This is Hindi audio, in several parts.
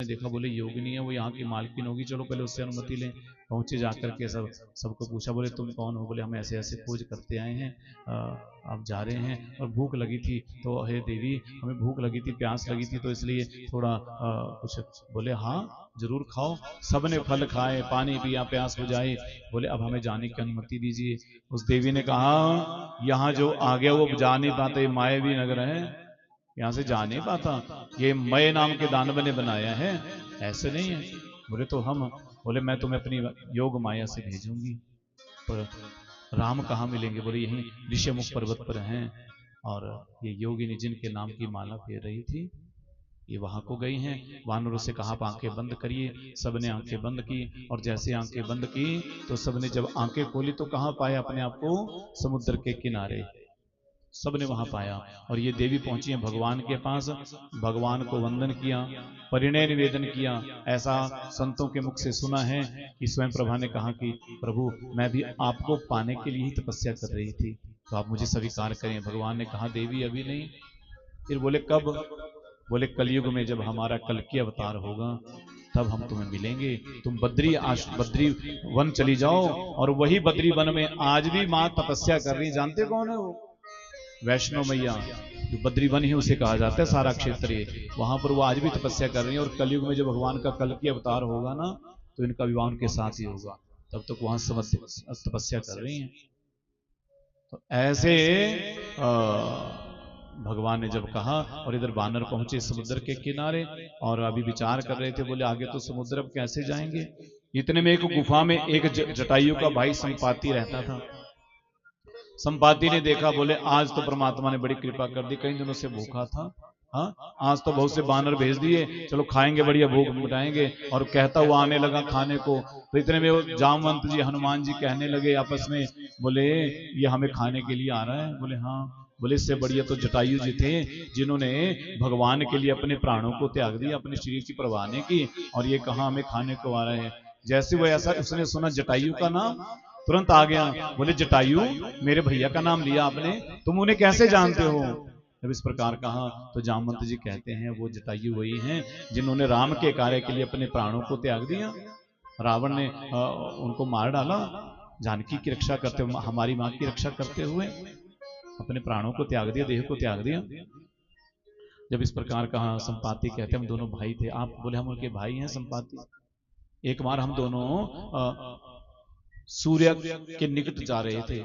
ने देखा, बोले योगिनी है, वो यहाँ की मालकिन होगी, चलो पहले उससे अनुमति लें। पहुंचे जाकर के सबको पूछा, बोले तुम कौन हो? बोले हम ऐसे ऐसे खोज करते आए हैं, आप जा रहे हैं और भूख लगी थी, तो हे देवी हमें भूख लगी थी, प्यास लगी थी, तो इसलिए थोड़ा कुछ। बोले हाँ जरूर खाओ। सबने फल खाए, पानी पिया, प्यास बुझाई। बोले अब हमें जाने की अनुमति दीजिए। उस देवी ने कहा यहाँ जो आ गया वो जा नहीं पाते, मायावी नगर है, यहाँ से जा नहीं पाता, ये मय नाम के दानव ने बनाया है, ऐसे नहीं है। बोले तो हम, बोले मैं तुम्हें अपनी योग माया से भेजूंगी, पर राम कहाँ मिलेंगे? बोले यहीं ऋषिमुख पर्वत पर हैं, और ये योगिनी जिनके नाम की माला फेर रही थी, ये वहां को गई हैं। वानरों से कहा आप आंखें बंद करिए, सबने आंखें बंद की, और जैसे आंखें बंद की तो सबने जब आंखें खोली तो कहां पाया अपने आप को? समुद्र के किनारे। सबने वहां पाया, और ये देवी पहुंची है भगवान के पास, भगवान को वंदन किया, परिणय निवेदन किया। ऐसा संतों के मुख से सुना है कि स्वयं प्रभा ने कहा कि प्रभु मैं भी आपको पाने के लिए ही तपस्या कर रही थी, तो आप मुझे स्वीकार करें। भगवान ने कहा देवी अभी नहीं। फिर बोले कब? बोले कलयुग में जब हमारा कल्कि अवतार होगा तब हम तुम्हें मिलेंगे। तुम बद्री वन चली जाओ, और वही बद्री वन में आज भी मां तपस्या कर रही। जानते कौन है वो? वैष्णो मैया। जो बद्री वन ही उसे कहा जाता है, सारा क्षेत्र वहां पर वो आज भी तपस्या कर रही है। और कलयुग में जब भगवान का कल्कि अवतार होगा ना, तो इनका विवाह उनके साथ ही होगा, तब तक वहां तपस्या कर रही हैं। तो ऐसे भगवान ने जब कहा, और इधर वानर पहुंचे समुद्र के किनारे, और अभी विचार कर रहे थे, बोले आगे तो समुद्र, अब कैसे जाएंगे? इतने में एक गुफा में एक जटायु का भाई संपाति रहता था। संपाति ने देखा, बोले आज तो परमात्मा ने बड़ी कृपा कर दी, कई दिनों से भूखा था, हाँ आज तो बहुत से बानर भेज दिए, चलो खाएंगे, बढ़िया भूख मिटाएंगे। और कहता हुआ आने लगा खाने को। तो इतने में वो जामवंत जी, हनुमान जी कहने लगे आपस में, बोले ये हमें खाने के लिए आ रहा है? बोले हाँ। बोले इससे बढ़िया तो जटायु जी थे, जिन्होंने भगवान के लिए अपने प्राणों को त्याग दिया, अपने शरीर की परवाह नहीं की, और ये कहा हमें खाने को आ रहे हैं। जैसे वो ऐसा उसने सुना जटायु का नाम, तुरंत आ गया। बोले जटायु, मेरे भैया का नाम लिया आपने, तुम उन्हें कैसे जानते हो? जब इस प्रकार कहा तो जामवंत जी कहते हैं वो जटायु वही हैं जिन्होंने राम के कार्य के लिए अपने प्राणों को त्याग दिया। रावण ने उनको मार डाला, जानकी की रक्षा करते हुए, हमारी मां की रक्षा करते हुए अपने प्राणों को त्याग दिया, देह को त्याग दिया। जब इस प्रकार कहा, संपाति कहते हम दोनों भाई थे। आप? बोले हम उनके भाई हैं संपाति। एक बार हम दोनों सूर्य के निकट जा रहे थे,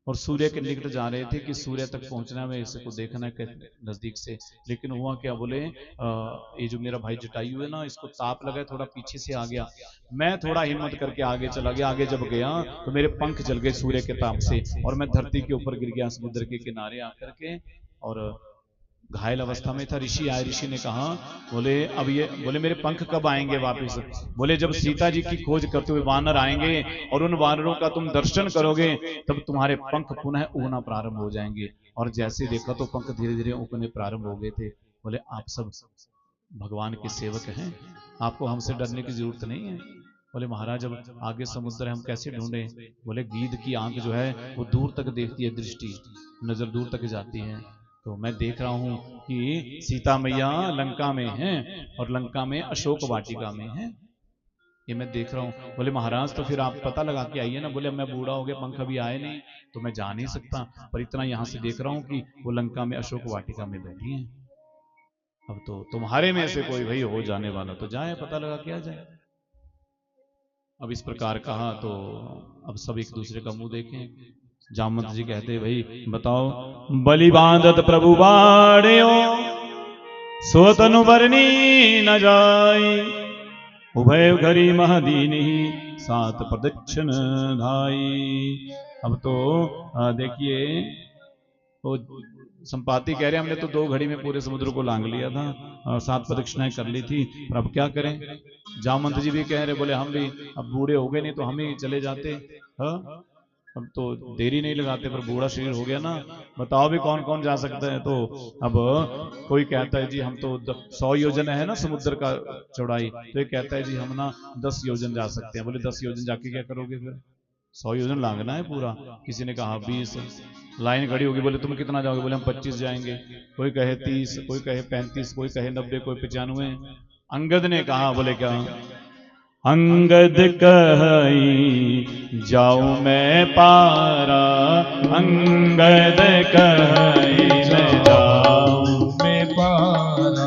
और सूर्य के निकट जा रहे थे कि सूर्य तक पहुंचना है, इसको देखना है नजदीक से। लेकिन हुआ क्या? बोले ये जो मेरा भाई जटायु है ना, इसको ताप लगा, थोड़ा पीछे से आ गया। मैं थोड़ा हिम्मत करके आगे चला गया। आगे जब गया तो मेरे पंख जल गए सूर्य के ताप से, और मैं धरती के ऊपर गिर गया समुद्र के किनारे आकर के, और घायल अवस्था में था। ऋषि आए, ऋषि ने कहा, बोले अब ये, बोले मेरे पंख कब आएंगे वापस? बोले जब सीता जी की खोज करते हुए वानर आएंगे और उन वानरों का तुम दर्शन करोगे, तब तुम्हारे पंख पुनः उगना प्रारंभ हो जाएंगे। और जैसे देखा तो पंख धीरे धीरे उगने प्रारंभ हो गए थे। बोले आप सब भगवान के सेवक हैं, आपको हमसे डरने की जरूरत नहीं है। बोले महाराज अब आगे समुद्र है, हम कैसे ढूंढे? बोले गीध की आंख जो है वो दूर तक देखती है, दृष्टि, नजर दूर तक जाती है। तो मैं देख रहा हूं कि सीता मैया लंका में हैं, और लंका में अशोक वाटिका में हैं, ये मैं देख रहा हूं। बोले महाराज तो फिर आप पता लगा के आइए ना। बोले मैं बूढ़ा हो गया, पंख अभी आए नहीं, तो मैं जा नहीं सकता, पर इतना यहां से देख रहा हूं कि वो लंका में अशोक वाटिका में बैठी हैं। अब तो तुम्हारे में से कोई भाई हो जाने वाला तो जाए, पता लगा के आ जाए। अब इस प्रकार कहा तो अब सब एक दूसरे का मुंह देखें। जामवंत जी कहते भाई बताओ। बलि बांधत प्रभु बाड़ियो, सोतनु बरनी न जाई, उभय घरी महदीनी सात प्रदक्षिण धाई। अब तो देखिए, तो संपाति कह रहे हमने तो 2 घड़ी में पूरे समुद्र को लांग लिया था, 7 प्रदक्षिणाएं कर ली थी, पर अब क्या करें? जामवंत जी भी कह रहे, बोले हम भी अब बूढ़े हो गए, नहीं तो हम ही चले जाते। हाँ अब तो देरी नहीं लगाते, पर बूढ़ा शरीर हो गया ना, बताओ भी कौन कौन जा सकता है? तो अब कोई कहता है जी हम तो 100 योजन है ना समुद्र का चौड़ाई, तो ये कहता है जी हम ना 10 योजन जा सकते हैं। बोले 10 योजन जाके क्या करोगे? फिर 100 योजन लांगना है पूरा। किसी ने कहा 20, लाइन खड़ी होगी, बोले तुम कितना जाओगे? बोले हम 25 जाएंगे। कोई कहे 30, कोई कहे 35, कोई कहे 90, कोई 95। अंगद ने कहा, बोले क्या? अंगद कहि जाऊं मैं पारा, अंगद कहि मैं जाऊं मैं पारा,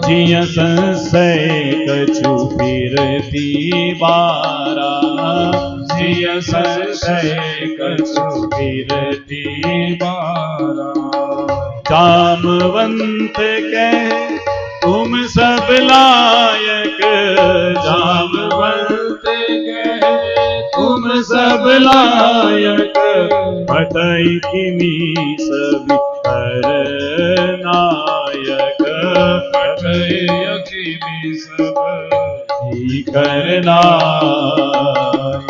जिया संशय कछु फिरती बारा, जिया संशय कछु फिरती बारा। जामवंत कह तुम सब लायक, जामवंत कह तुम सब लायक, हटई किमी सब कर नायक, हटई किमी सब कर नायक।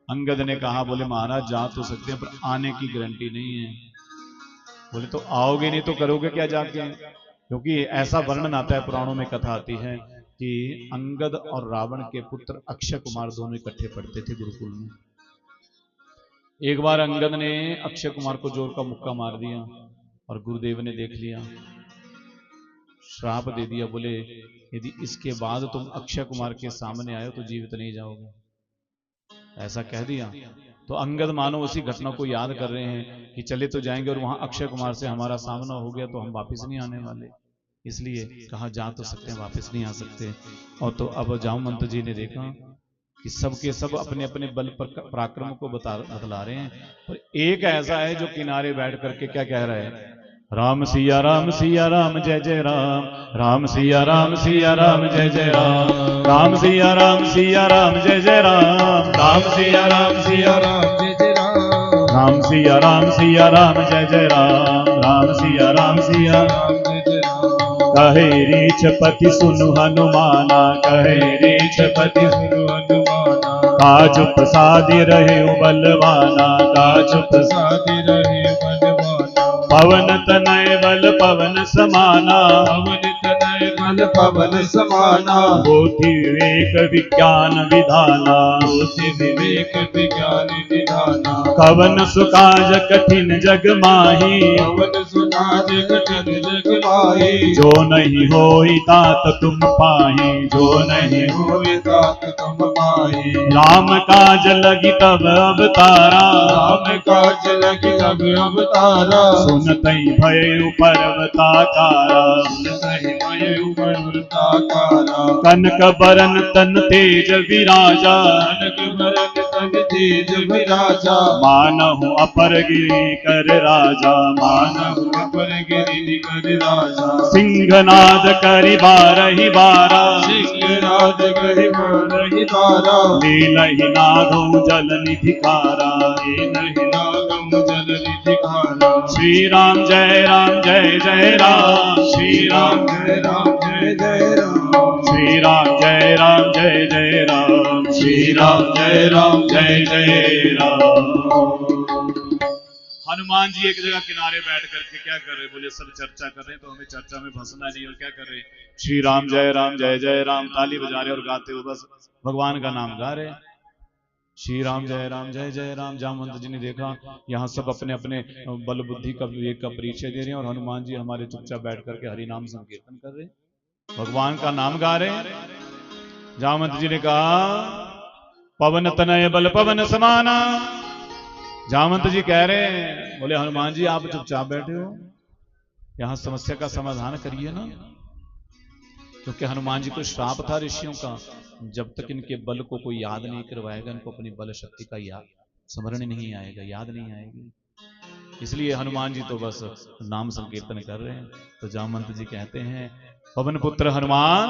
अंगद ने कहा, बोले महाराज जा तो सकते हैं पर आने की गारंटी नहीं है। बोले तो आओगे नहीं तो करोगे क्या जाके? क्योंकि ऐसा वर्णन आता है, पुराणों में कथा आती है कि अंगद और रावण के पुत्र अक्षय कुमार दोनों इकट्ठे पढ़ते थे गुरुकुल में। एक बार अंगद ने अक्षय कुमार को जोर का मुक्का मार दिया और गुरुदेव ने देख लिया, श्राप दे दिया। बोले यदि इसके बाद तुम अक्षय कुमार के सामने आए तो जीवित नहीं जाओगे, ऐसा कह दिया। तो अंगद मानो उसी घटना को याद कर रहे हैं कि चले तो जाएंगे और वहां अक्षय कुमार से हमारा सामना हो गया तो हम वापस नहीं आने वाले, इसलिए कहा जा तो सकते हैं, वापस नहीं आ सकते। और तो अब जामवंत जी ने देखा कि सबके सब अपने अपने बल पराक्रम को बतला रहे हैं, और एक ऐसा है जो किनारे बैठ करके क्या कह रहा है, राम सिया राम जय जय राम, राम सिया राम जय जय राम, राम सिया राम जय जय राम, राम सिया राम जय जय राम, राम सिया राम जय जय राम, राम सिया राम जय जय राम। कहे रीछपति सुनु हनुमाना, कहे रीछपति सुनु हनुमाना, काज प्रसादि रहे बलवाना, काज प्रसादि रहे बलवाना, पवन तनय बल पवन समाना, पवन तनय बल पवन समाना, बुद्धि विवेक विज्ञान विधाना, बुद्धि विवेक विज्ञान विधाना, कवन सुकाज कठिन जग माही, कवन सुकाज कठिन जग माही, जो नहीं होई तात तुम पाही, जो नहीं होई तात तुम पाही, राम काज लगी तब अवतारा, राम काज लगी तब अवतारा, सुनतई भय पर्वताकारा, सुनतई भय पर्वताकारा, कनक बरन तन तेज विराजा, कनक बरन तन तेज विराजा, मानहु अपर गिरि कर राजा, मानहु अपर गिरि कर राजा, सिंहनाद करि बारहि बारा, सिंहनाद करि बारहि बारा, लीलहि नागौ जल निधिकारा, लीलहि नागौ जल निधिकारा, श्री राम जय राम, श्री राम जय राम, श्री राम जय राम जय राम, श्री राम जय राम जय राम। हनुमान जी एक जगह किनारे बैठ करके क्या कर रहे, बोले सब चर्चा कर रहे हैं तो हमें चर्चा में फंसना नहीं, और क्या कर रहे, श्री राम जय राम ताली बजा रहे और गाते हुए बस भगवान का नाम गा रहे, श्री राम जय राम। जामवंत जी ने देखा यहाँ सब अपने अपने बल बुद्धि का विवेक का परिचय दे रहे हैं और हनुमान जी हमारे चुपचाप बैठ करके हरि नाम संकीर्तन कर रहे, भगवान का नाम गा रहे। जामवंत जी ने कहा, पवन तनय बल पवन समाना। जामवंत जी कह रहे हैं, बोले हनुमान जी आप चुपचाप बैठे हो, यहां समस्या का समाधान करिए ना, क्योंकि हनुमान जी को श्राप था ऋषियों का, जब तक इनके बल को कोई याद नहीं करवाएगा इनको अपनी बल शक्ति का याद स्मरण नहीं आएगा, याद नहीं आएगी, इसलिए हनुमान जी तो बस नाम संकीर्तन कर रहे हैं। तो जामवंत जी कहते हैं, पवन पुत्र हनुमान,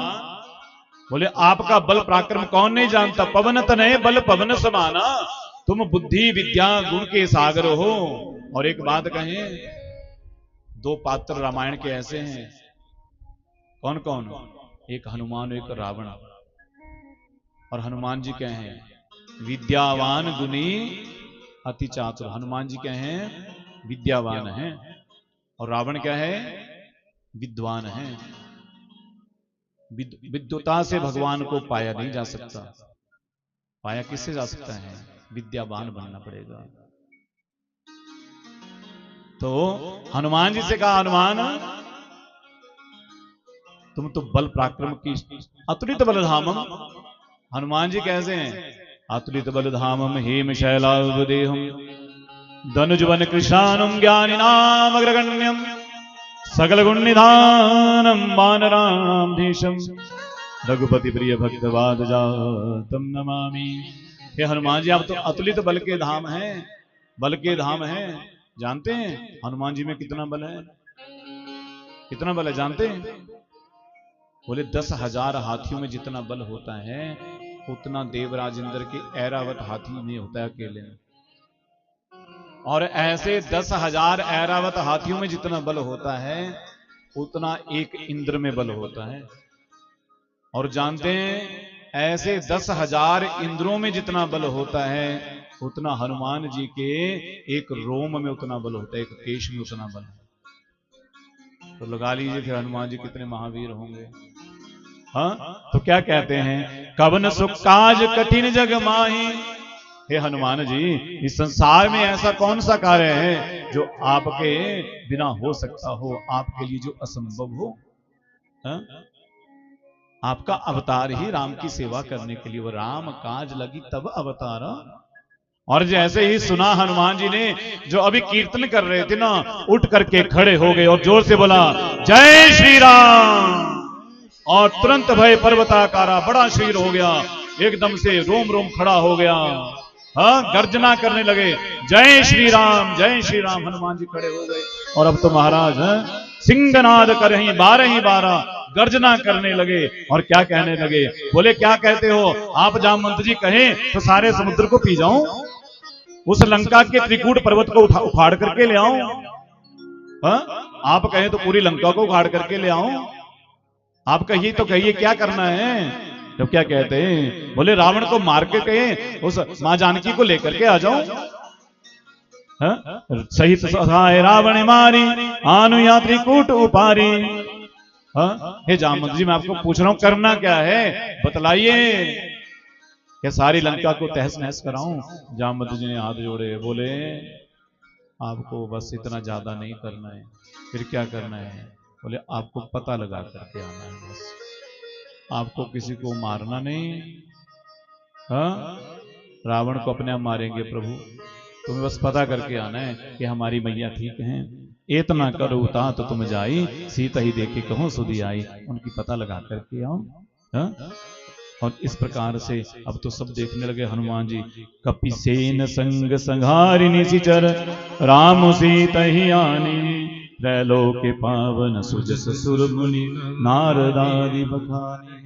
बोले आपका बल पराक्रम कौन नहीं जानता, पवन तनय बल पवन समाना, तुम बुद्धि विद्या गुण के सागर हो। और एक बात कहें, दो पात्र रामायण के ऐसे हैं, कौन कौन, एक हनुमान एक रावण, और हनुमान जी क्या हैं, विद्यावान गुणी अति चातुर। हनुमान जी क्या हैं, विद्यावान हैं, और रावण क्या है, विद्वान है। विद्वता से भगवान को पाया नहीं जा सकता, पाया किससे जा सकता है, विद्यावान बनना पड़ेगा। तो हनुमान जी से कहा, हनुमान तुम तो बल पराक्रम की अतुलित बलधामम। हनुमान जी कैसे हैं? अतुलित बलधामम हेम शैलावदेहम धनुजवन कृशानम ज्ञानिनाम अग्रगण्यम सकल गुण निधानम वानराणाम धीशम रघुपति प्रिय भक्तवाद जातम नमामि। हे हनुमान जी, आप तो अतुलित बल के धाम हैं, बल के धाम हैं। जानते हैं हनुमान जी में कितना बल है? कितना बल है जानते हैं? बोले 10,000 हाथियों में जितना बल होता है उतना देवराज इंद्र के ऐरावत हाथी में होता है अकेले में। और ऐसे 10,000 ऐरावत हाथियों में जितना बल होता है उतना एक इंद्र में बल होता है। और जानते हैं ऐसे 10,000 इंद्रों में जितना बल होता है उतना हनुमान जी के एक रोम में उतना बल होता है, एक केश में उतना बल है। तो लगा लीजिए फिर हनुमान जी कितने महावीर होंगे। हाँ, तो क्या कहते हैं, कवन सुख काज कठिन जग माही। हे हनुमान जी, इस संसार में ऐसा कौन सा कार्य है जो आपके बिना हो सकता हो, आपके लिए जो असंभव हो? हा? आपका अवतार ही राम की सेवा करने के लिए, वो राम काज लगी तब अवतार। और जैसे ही सुना हनुमान जी ने, जो अभी कीर्तन कर रहे थे ना, उठ करके खड़े हो गए और जोर से बोला जय श्री राम। और तुरंत भय पर्वताकारा बड़ा शरीर हो गया, एकदम से रोम रोम खड़ा हो गया। हाँ, गर्जना करने लगे जय श्री राम जय श्री राम। हनुमान जी खड़े हो गए और अब तो महाराज सिंहनाद कर ही 12 गर्जना करने लगे। और क्या कहने लगे, बोले क्या कहते हो आप जामवंत जी, कहें तो सारे समुद्र को पी जाऊं, उस लंका के त्रिकूट पर्वत को उखाड़ करके ले आऊं। आप कहें तो पूरी लंका को उखाड़ करके ले आऊं। आप कहिए तो कहिए क्या करना है। तो क्या कहते हैं, बोले रावण को मार के कहें उस मां जानकी को लेकर के आ जाऊं। सहित सहाय रावण मारी आनु यात्री कूट उपारी। हे जामवंत जी, मैं आपको पूछ रहा हूं करना क्या है, बतलाइए। क्या सारी लंका को तहस नहस कराऊं? जामवंत जी ने हाथ जोड़े, बोले आपको बस इतना ज्यादा नहीं करना है, फिर क्या करना है? बोले आपको पता लगा करके आना है, बस आपको किसी को मारना नहीं। हाँ, रावण को अपने आप मारेंगे प्रभु, तुम्हें बस पता करके आना है कि हमारी मैया ठीक हैं। इतना करो ता तो तुम जाई, सीता ही देखे कहो सुधी आई। उनकी पता लगा करके आओ। हाँ? और इस प्रकार से अब तो सब देखने लगे हनुमान जी। कपिसेन संग संहारिनी सिचर राम सीता ही आनी, त्रैलोक के पावन सुजस सुर मुनि नारदादि बखानी।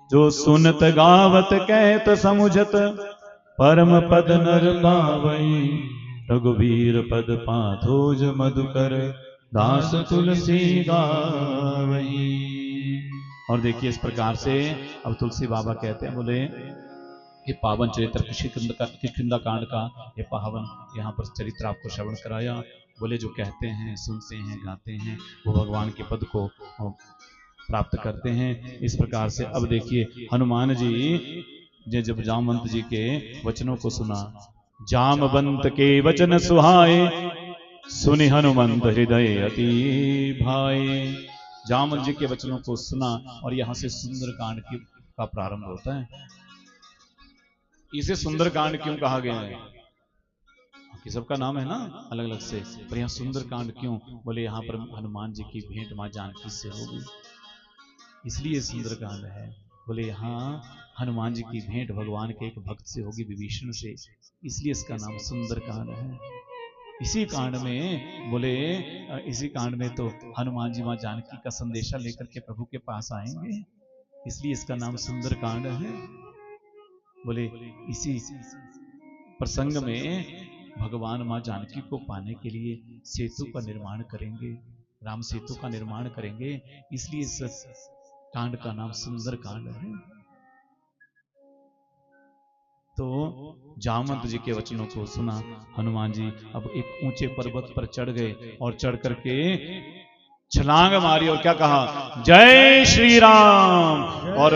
जो सुनत गावत कहत समुझत परम पद नर पावई, रघुवीर पद पाथोज मधुकर दास तुलसी गावई। और देखिए इस प्रकार से अब तुलसी बाबा कहते हैं, बोले ये पावन चरित्र किष्किंधा कांड का ये पावन यहाँ पर चरित्र आपको श्रवण कराया। बोले जो कहते हैं, सुनते हैं, गाते हैं, वो भगवान के पद को प्राप्त करते हैं। इस प्रकार से अब देखिए हनुमान जी ने जब जामवंत जी के वचनों को सुना, जामवंत के वचन सुहाए, सुनि हनुमंत हृदय अति भाए। जामवंत जी के वचनों को सुना और यहां से सुंदरकांड का प्रारंभ होता है। इसे सुंदरकांड क्यों कहा गया है? कि सबका नाम है ना अलग अलग से, पर यहाँ सुंदरकांड क्यों? बोले यहाँ पर हनुमान जी की भेंट मां जानकी से होगी, इसलिए सुंदरकांड है। बोले यहाँ हनुमान जी की भेंट भगवान के एक भक्त से होगी, विभीषण से, इसलिए इसका नाम सुंदरकांड है। इसी कांड में बोले, इसी कांड में तो हनुमान जी मां जानकी का संदेशा लेकर के प्रभु के पास आएंगे, इसलिए इसका नाम सुंदरकांड है। बोले इसी प्रसंग में भगवान मां जानकी को पाने के लिए सेतु का निर्माण करेंगे, राम सेतु का निर्माण करेंगे, इसलिए इस कांड का नाम सुंदरकांड है। तो जामवंत जी के वचनों को सुना हनुमान जी अब एक ऊंचे पर्वत पर चढ़ गए और चढ़ करके छलांग मारी और क्या कहा, जय श्री राम। और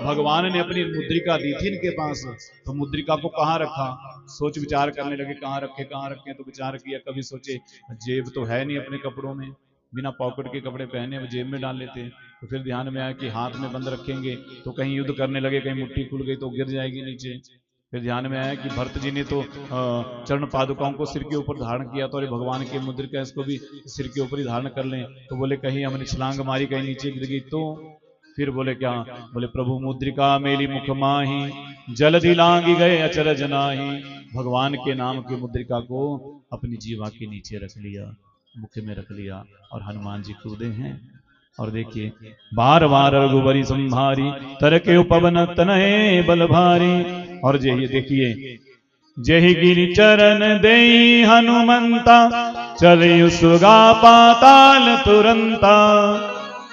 भगवान ने अपनी मुद्रिका दी थी इनके पास, तो मुद्रिका को कहाँ रखा? सोच विचार करने लगे कहाँ रखे कहाँ रखे। तो विचार किया, कभी सोचे जेब तो है नहीं अपने कपड़ों में, बिना पॉकेट के कपड़े पहने जेब में डाल लेते हैं, तो फिर ध्यान में आया कि हाथ में बंद रखेंगे तो कहीं युद्ध करने लगे, कहीं मुट्ठी खुल गई तो गिर जाएगी नीचे। फिर ध्यान में आया कि भरत जी ने तो चरण पादुकाओं को सिर के ऊपर धारण किया, तो अरे भगवान की मुद्रिका इसको भी सिर के ऊपर ही धारण कर लें। तो बोले कहीं हमने छलांग मारी कहीं नीचे गिर गई तो। फिर बोले क्या, बोले प्रभु मुद्रिका मेली मुख माही, जलधि लांगी गए अचरज नाही। भगवान के नाम की मुद्रिका को अपनी जीवा के नीचे रख लिया, मुख में रख लिया, और हनुमान जी कूदे हैं। और देखिए बार बार रघुबरी संभारी, तरके उपवन तनये बल भारी। और ये देखिए, जही गिरि चरण देई हनुमंता, चलियु सुगा पाताल तुरंता।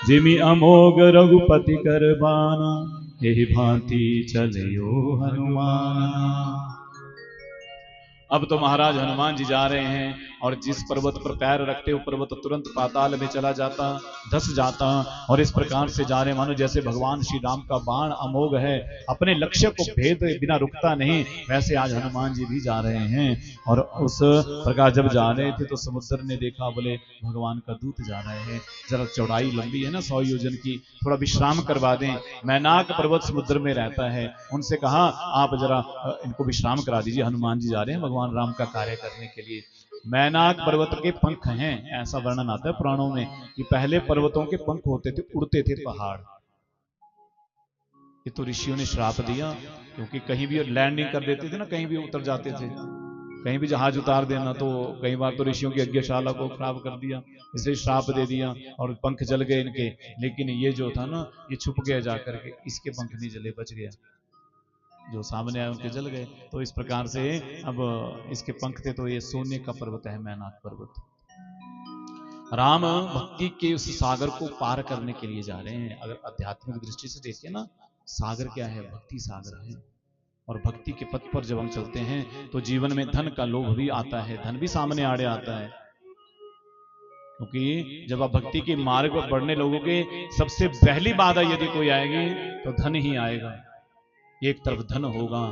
जिमि अमोघ रघुपति कर बाना, एहि भांति चलियो हनुमाना। अब तो महाराज हनुमान जी जा रहे हैं, और जिस पर्वत पर पैर रखते वो पर्वत तुरंत पाताल में चला जाता, धस जाता। और इस प्रकार से जा रहे मानो जैसे भगवान श्री राम का बाण अमोघ है, अपने लक्ष्य को भेद बिना रुकता नहीं, वैसे आज हनुमान जी भी जा रहे हैं। और उस प्रकार जब जा रहे थे तो समुद्र ने देखा, बोले भगवान का दूत जा रहे हैं, जरा चौड़ाई लंबी है ना 100 योजन की, थोड़ा विश्राम करवा दें। मैनाक पर्वत समुद्र में रहता है, उनसे कहा आप जरा इनको विश्राम करा दीजिए, हनुमान जी जा रहे हैं भगवान राम का कार्य करने के लिए। मैनाक पर्वत के पंख हैं, ऐसा वर्णन आता है पुराणों में कि पहले पर्वतों के पंख होते थे, उड़ते थे पहाड़। ये तो ऋषियों ने श्राप दिया, क्योंकि कहीं भी लैंडिंग कर देते थे ना, कहीं भी उतर जाते थे, कहीं भी जहाज उतार देना, तो कई बार तो ऋषियों की यज्ञशाला को खराब कर दिया, इसलिए श्राप दे दिया और पंख जल गए इनके। लेकिन ये जो था ना, ये छुप गया जाकर के, इसके पंख नहीं जले, बच गया, जो सामने आए उनके जल गए। तो इस प्रकार से अब इसके पंख थे, तो ये सोने का पर्वत है मैनाक पर्वत। राम भक्ति के उस सागर को पार करने के लिए जा रहे हैं। अगर आध्यात्मिक दृष्टि से देखें ना, सागर क्या है, भक्ति सागर है। और भक्ति के पथ पर जब हम चलते हैं तो जीवन में धन का लोभ भी आता है, धन भी सामने आड़े आता है। क्योंकि जब आप भक्ति के मार्ग पर बढ़ने लोगों सबसे पहली बाधा यदि कोई आएगी तो धन ही आएगा। एक तरफ धन होगा,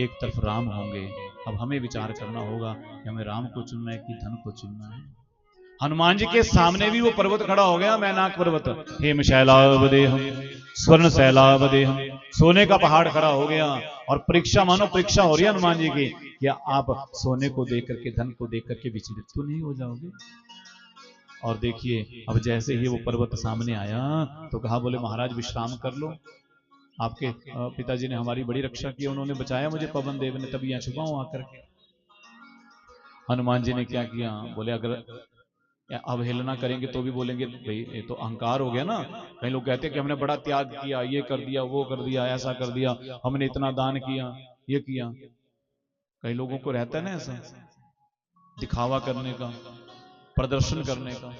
एक तरफ राम होंगे। अब हमें विचार करना होगा कि हमें राम को चुनना है कि धन को चुनना है। हनुमान जी के सामने भी वो पर्वत खड़ा हो गया, मैनाक पर्वत। हेम शैलावदेहम स्वर्ण शैलावदेहम, सोने का पहाड़ खड़ा हो गया। और परीक्षा, मानो परीक्षा हो रही है हनुमान जी की, क्या आप सोने को देख करके, धन को देख करके विचलित तो नहीं हो जाओगे। और देखिए अब जैसे ही वो पर्वत सामने आया तो कहा, बोले महाराज विश्राम कर लो, आपके पिताजी ने हमारी बड़ी रक्षा की, उन्होंने बचाया मुझे पवन देव ने, तभी यहाँ छुपा हूं आकर के। हनुमान जी ने क्या किया, बोले अगर अवहेलना करेंगे तो भी बोलेंगे भाई ये तो अहंकार हो गया ना। कई लोग कहते हैं कि हमने बड़ा त्याग किया, ये कर दिया, वो कर दिया, ऐसा कर दिया, हमने इतना दान किया, ये किया। कई लोगों को रहता है ना ऐसा, दिखावा करने का, प्रदर्शन करने का।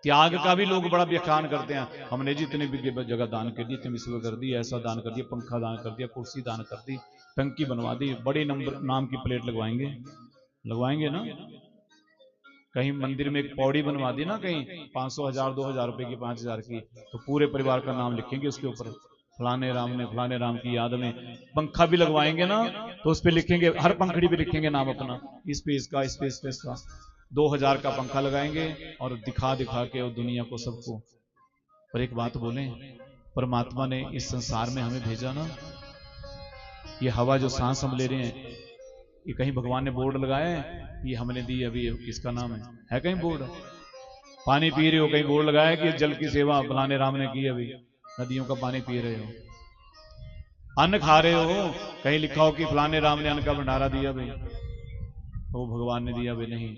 त्याग का भी लोग बड़ा व्याख्यान करते हैं, हमने जी इतनी जगह दान कर दी, इतनी विश्व कर दी, ऐसा दान कर दिया, पंखा दान कर दिया, कुर्सी दान कर दी, टंकी बनवा दी, बड़े नंबर नाम की प्लेट लगवाएंगे ना। कहीं मंदिर में एक पौड़ी बनवा दी ना, कहीं 500, 1000, 2000 रुपए की, 5000 की, तो पूरे परिवार का नाम लिखेंगे उसके ऊपर, फलाने राम ने फलाने राम की याद में। पंखा भी लगवाएंगे ना तो उस पर लिखेंगे, हर पंखड़ी पे लिखेंगे नाम अपना, इस पे इसका, इस पे इसका। 2000 का पंखा लगाएंगे और दिखा दिखा के दुनिया को, सबको। पर एक बात बोलें, परमात्मा ने इस संसार में हमें भेजा ना, ये हवा जो सांस हम ले रहे हैं, ये कहीं भगवान ने बोर्ड लगाया है ये हमने दी, अभी किसका नाम है कहीं बोर्ड? पानी पी रहे हो, कहीं बोर्ड लगाया कि जल की सेवा फलाने राम ने की, अभी नदियों का पानी पी रहे हो। अन्न खा रहे हो, कहीं लिखा हो कि फलाने राम ने अन्न का भंडारा दिया, भाई वो भगवान ने दिया? भाई नहीं,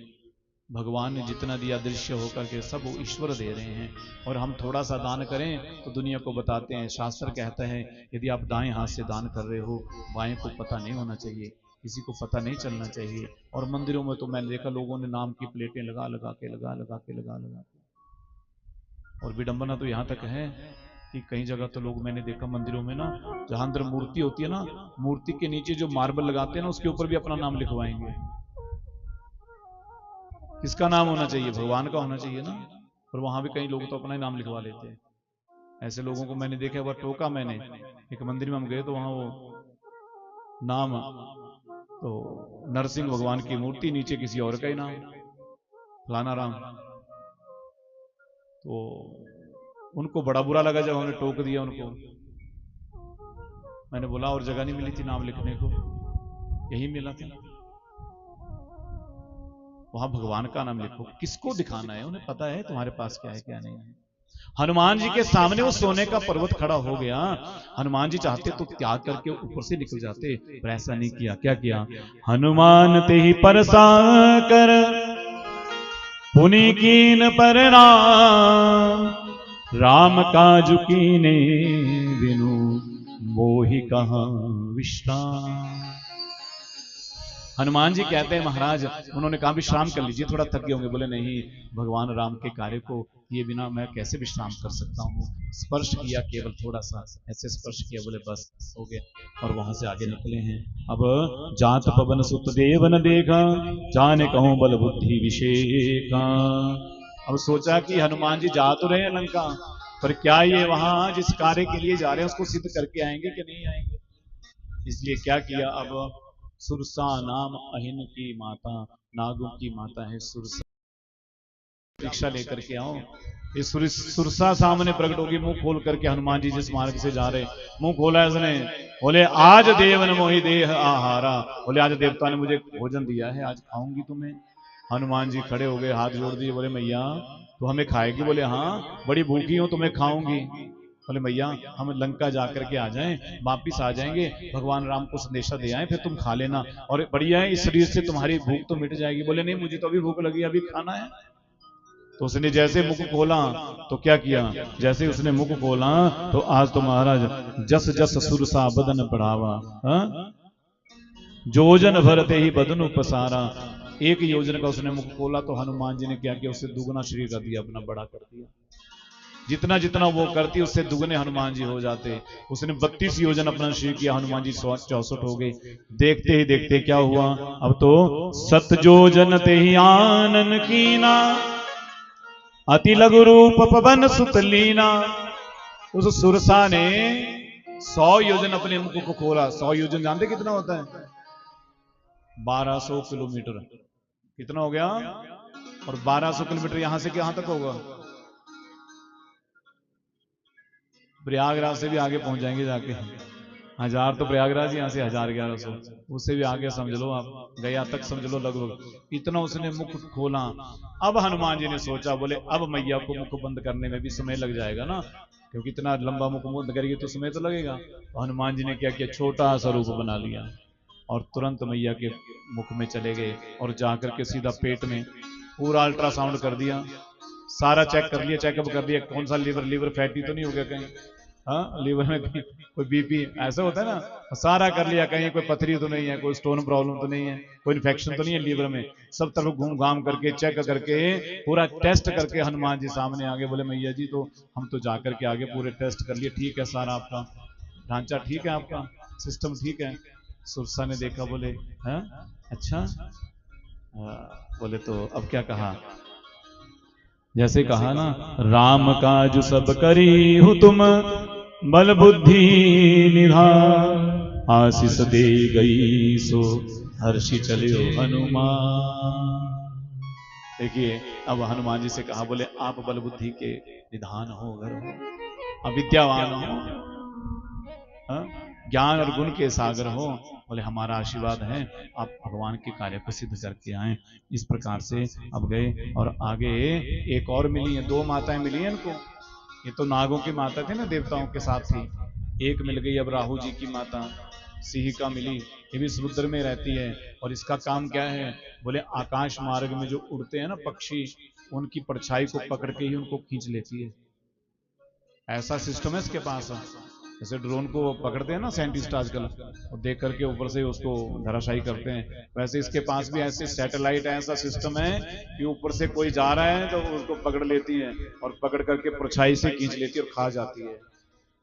भगवान ने जितना दिया दृश्य होकर के सब वो ईश्वर दे रहे हैं। और हम थोड़ा सा दान करें तो दुनिया को बताते हैं। शास्त्र कहता है यदि आप दाएं हाथ से दान कर रहे हो, बाएं को पता नहीं होना चाहिए, किसी को पता नहीं चलना चाहिए। और मंदिरों में तो मैंने देखा लोगों ने नाम की प्लेटें लगा लगा के और विडंबना तो यहाँ तक है कि कई जगह तो लोग, मैंने देखा मंदिरों में ना, जहां अंदर मूर्ति होती है ना, मूर्ति के नीचे जो मार्बल लगाते हैं ना, उसके ऊपर भी अपना नाम लिखवाएंगे। किसका नाम होना चाहिए? भगवान का होना चाहिए ना। और वहां भी कई लोग तो अपना ही नाम लिखवा लेते हैं। ऐसे लोगों को मैंने देखा, वह टोका मैंने, एक मंदिर में हम गए तो वहां वो नाम, तो नरसिंह भगवान की मूर्ति, नीचे किसी और का ही नाम, फलाना राम। तो उनको बड़ा बुरा लगा जब हमने टोक दिया उनको। मैंने बोला और जगह नहीं मिली थी नाम लिखने को, यही मिला था। वहां भगवान का नाम लिखो, किसको दिखाना है, उन्हें पता है तुम्हारे पास क्या है क्या नहीं है। हनुमान जी के सामने वो सोने का पर्वत खड़ा हो गया। हनुमान जी चाहते तो त्याग करके ऊपर से निकल जाते, पर ऐसा नहीं किया। क्या किया? हनुमान ते ही परसा कर पुनि कीन परनाम, राम काज कीने बिनु मोहि कहां विश्राम। हनुमान जी कहते हैं महाराज, उन्होंने कहा विश्राम कर लीजिए, थोड़ा थके होंगे। बोले नहीं, भगवान राम के कार्य को ये बिना मैं कैसे विश्राम कर सकता हूँ। स्पर्श किया, केवल थोड़ा सा ऐसे स्पर्श किया, बोले बस हो गया। और वहां से आगे निकले हैं। अब जात पवन सुत देवन देखा, जाने कहूं बल बुद्धि विषेका। अब सोचा कि हनुमान जी जा तो रहे हैं लंका, पर क्या ये वहां जिस कार्य के लिए जा रहे हैं उसको सिद्ध करके आएंगे कि नहीं आएंगे। इसलिए क्या किया, अब सुरसा नाम अहिन की माता, नागों की माता है सुरसा, परीक्षा लेकर के आओ। ये सुरसा सामने प्रकट होगी, मुंह खोल करके। हनुमान जी जिस मार्ग से जा रहे, मुंह खोला इसने, बोले आज देवन मोहि देह आहारा, बोले आज देवता ने मुझे भोजन दिया है, आज खाऊंगी तुम्हें। हनुमान जी खड़े हो गए, हाथ जोड़ दिए, बोले मैया तो हमें खाएगी? बोले हाँ, बड़ी भूखी हूं, तुम्हें खाऊंगी। बोले मैया हम लंका जाकर के आ जाएं, वापिस आ जाएंगे, भगवान राम को संदेशा दे आए, फिर तुम खा लेना, और बढ़िया है, इस शरीर से तुम्हारी भूख तो मिट जाएगी। बोले नहीं, मुझे तो अभी भूख लगी, अभी खाना है। तो उसने जैसे मुख खोला तो क्या किया, जैसे उसने मुख खोला तो आज तो महाराज जस जस सुरसा बदन बढ़ावा, जोजन भरते ही बदन पसारा। एक योजन का उसने मुख खोला तो हनुमान जी ने क्या किया, उससे दुगना शरीर कर दिया, अपना बड़ा कर दिया। जितना जितना वो करती उससे दुगने हनुमान जी हो जाते। उसने 32 योजन अपना शरीर किया, हनुमान जी 64 हो गए। देखते ही देखते क्या हुआ, अब तो 7 योजन ते ही आनन कीना, अति लघु रूप पवन सुत लीना। उस सुरसा ने 100 योजन अपने मुख को खोला। 100 योजन जानते कितना होता है? 1200 किलोमीटर। कितना हो गया? और 1200 किलोमीटर यहां से कहां तक होगा? प्रयागराज से भी आगे पहुंच जाएंगे जाके। 1000 तो प्रयागराज, यहां से 1100, उससे भी आगे समझ लो आप, गया तक समझ लो लगभग। इतना उसने मुख खोला। अब हनुमान जी ने सोचा, बोले अब मैया को मुख बंद करने में भी समय लग जाएगा ना, क्योंकि इतना लंबा मुख बंद करेगी तो समय तो लगेगा। तो हनुमान जी ने क्या किया, छोटा सा रूप बना लिया और तुरंत मैया के मुख में चले गए और जाकर के सीधा पेट में पूरा अल्ट्रासाउंड कर दिया, सारा चेक कर लिया, चेकअप कर लिया, कौन सा लीवर फैटी तो नहीं हो गया कहीं, हाँ लीवर में कोई बीपी ऐसा होता है ना, सारा कर लिया, कहीं कोई पथरी तो नहीं है, कोई स्टोन प्रॉब्लम तो नहीं है, कोई इन्फेक्शन तो नहीं है लीवर में। सब तरफ घूम घाम करके चेक करके पूरा टेस्ट करके हनुमान जी सामने आगे। बोले मैया जी तो हम तो जाकर के आगे पूरे टेस्ट कर लिए, ठीक है, सारा आपका ढांचा ठीक है, आपका सिस्टम ठीक है। सुरसा ने देखा, बोले हाँ अच्छा, बोले तो अब क्या कहा, जैसे कहा ना, राम काज सब करी हो तुम, बल बुद्धि निधान, आशीष दे गई सो हर्षि चलियो हनुमान। देखिए अब हनुमान जी से कहा, बोले आप बल बुद्धि के निधान हो, घर हो, अविद्यावान हो, ज्ञान और गुण के सागर हो, बोले हमारा आशीर्वाद है, आप भगवान के कार्य को सिद्ध करके आए। इस प्रकार से अब गए और आगे एक और मिली है, 2 माताएं मिली हैं इनको। ये तो नागों की माता थी ना, देवताओं के साथ थी। एक मिल गई अब राहु जी की माता सिंहिका मिली, ये भी समुद्र में रहती है। और इसका काम क्या है, बोले आकाश मार्ग में जो उड़ते हैं ना पक्षी, उनकी परछाई को पकड़ के ही उनको खींच लेती है। ऐसा सिस्टम है इसके पास। जैसे ड्रोन को पकड़ते हैं ना साइंटिस्ट आजकल, और देख करके ऊपर से उसको धराशायी करते हैं, वैसे इसके पास भी ऐसे सैटेलाइट है, ऐसा सिस्टम है कि ऊपर से कोई जा रहा है तो उसको पकड़ लेती है और पकड़ करके परछाई से खींच लेती है और खा जाती है।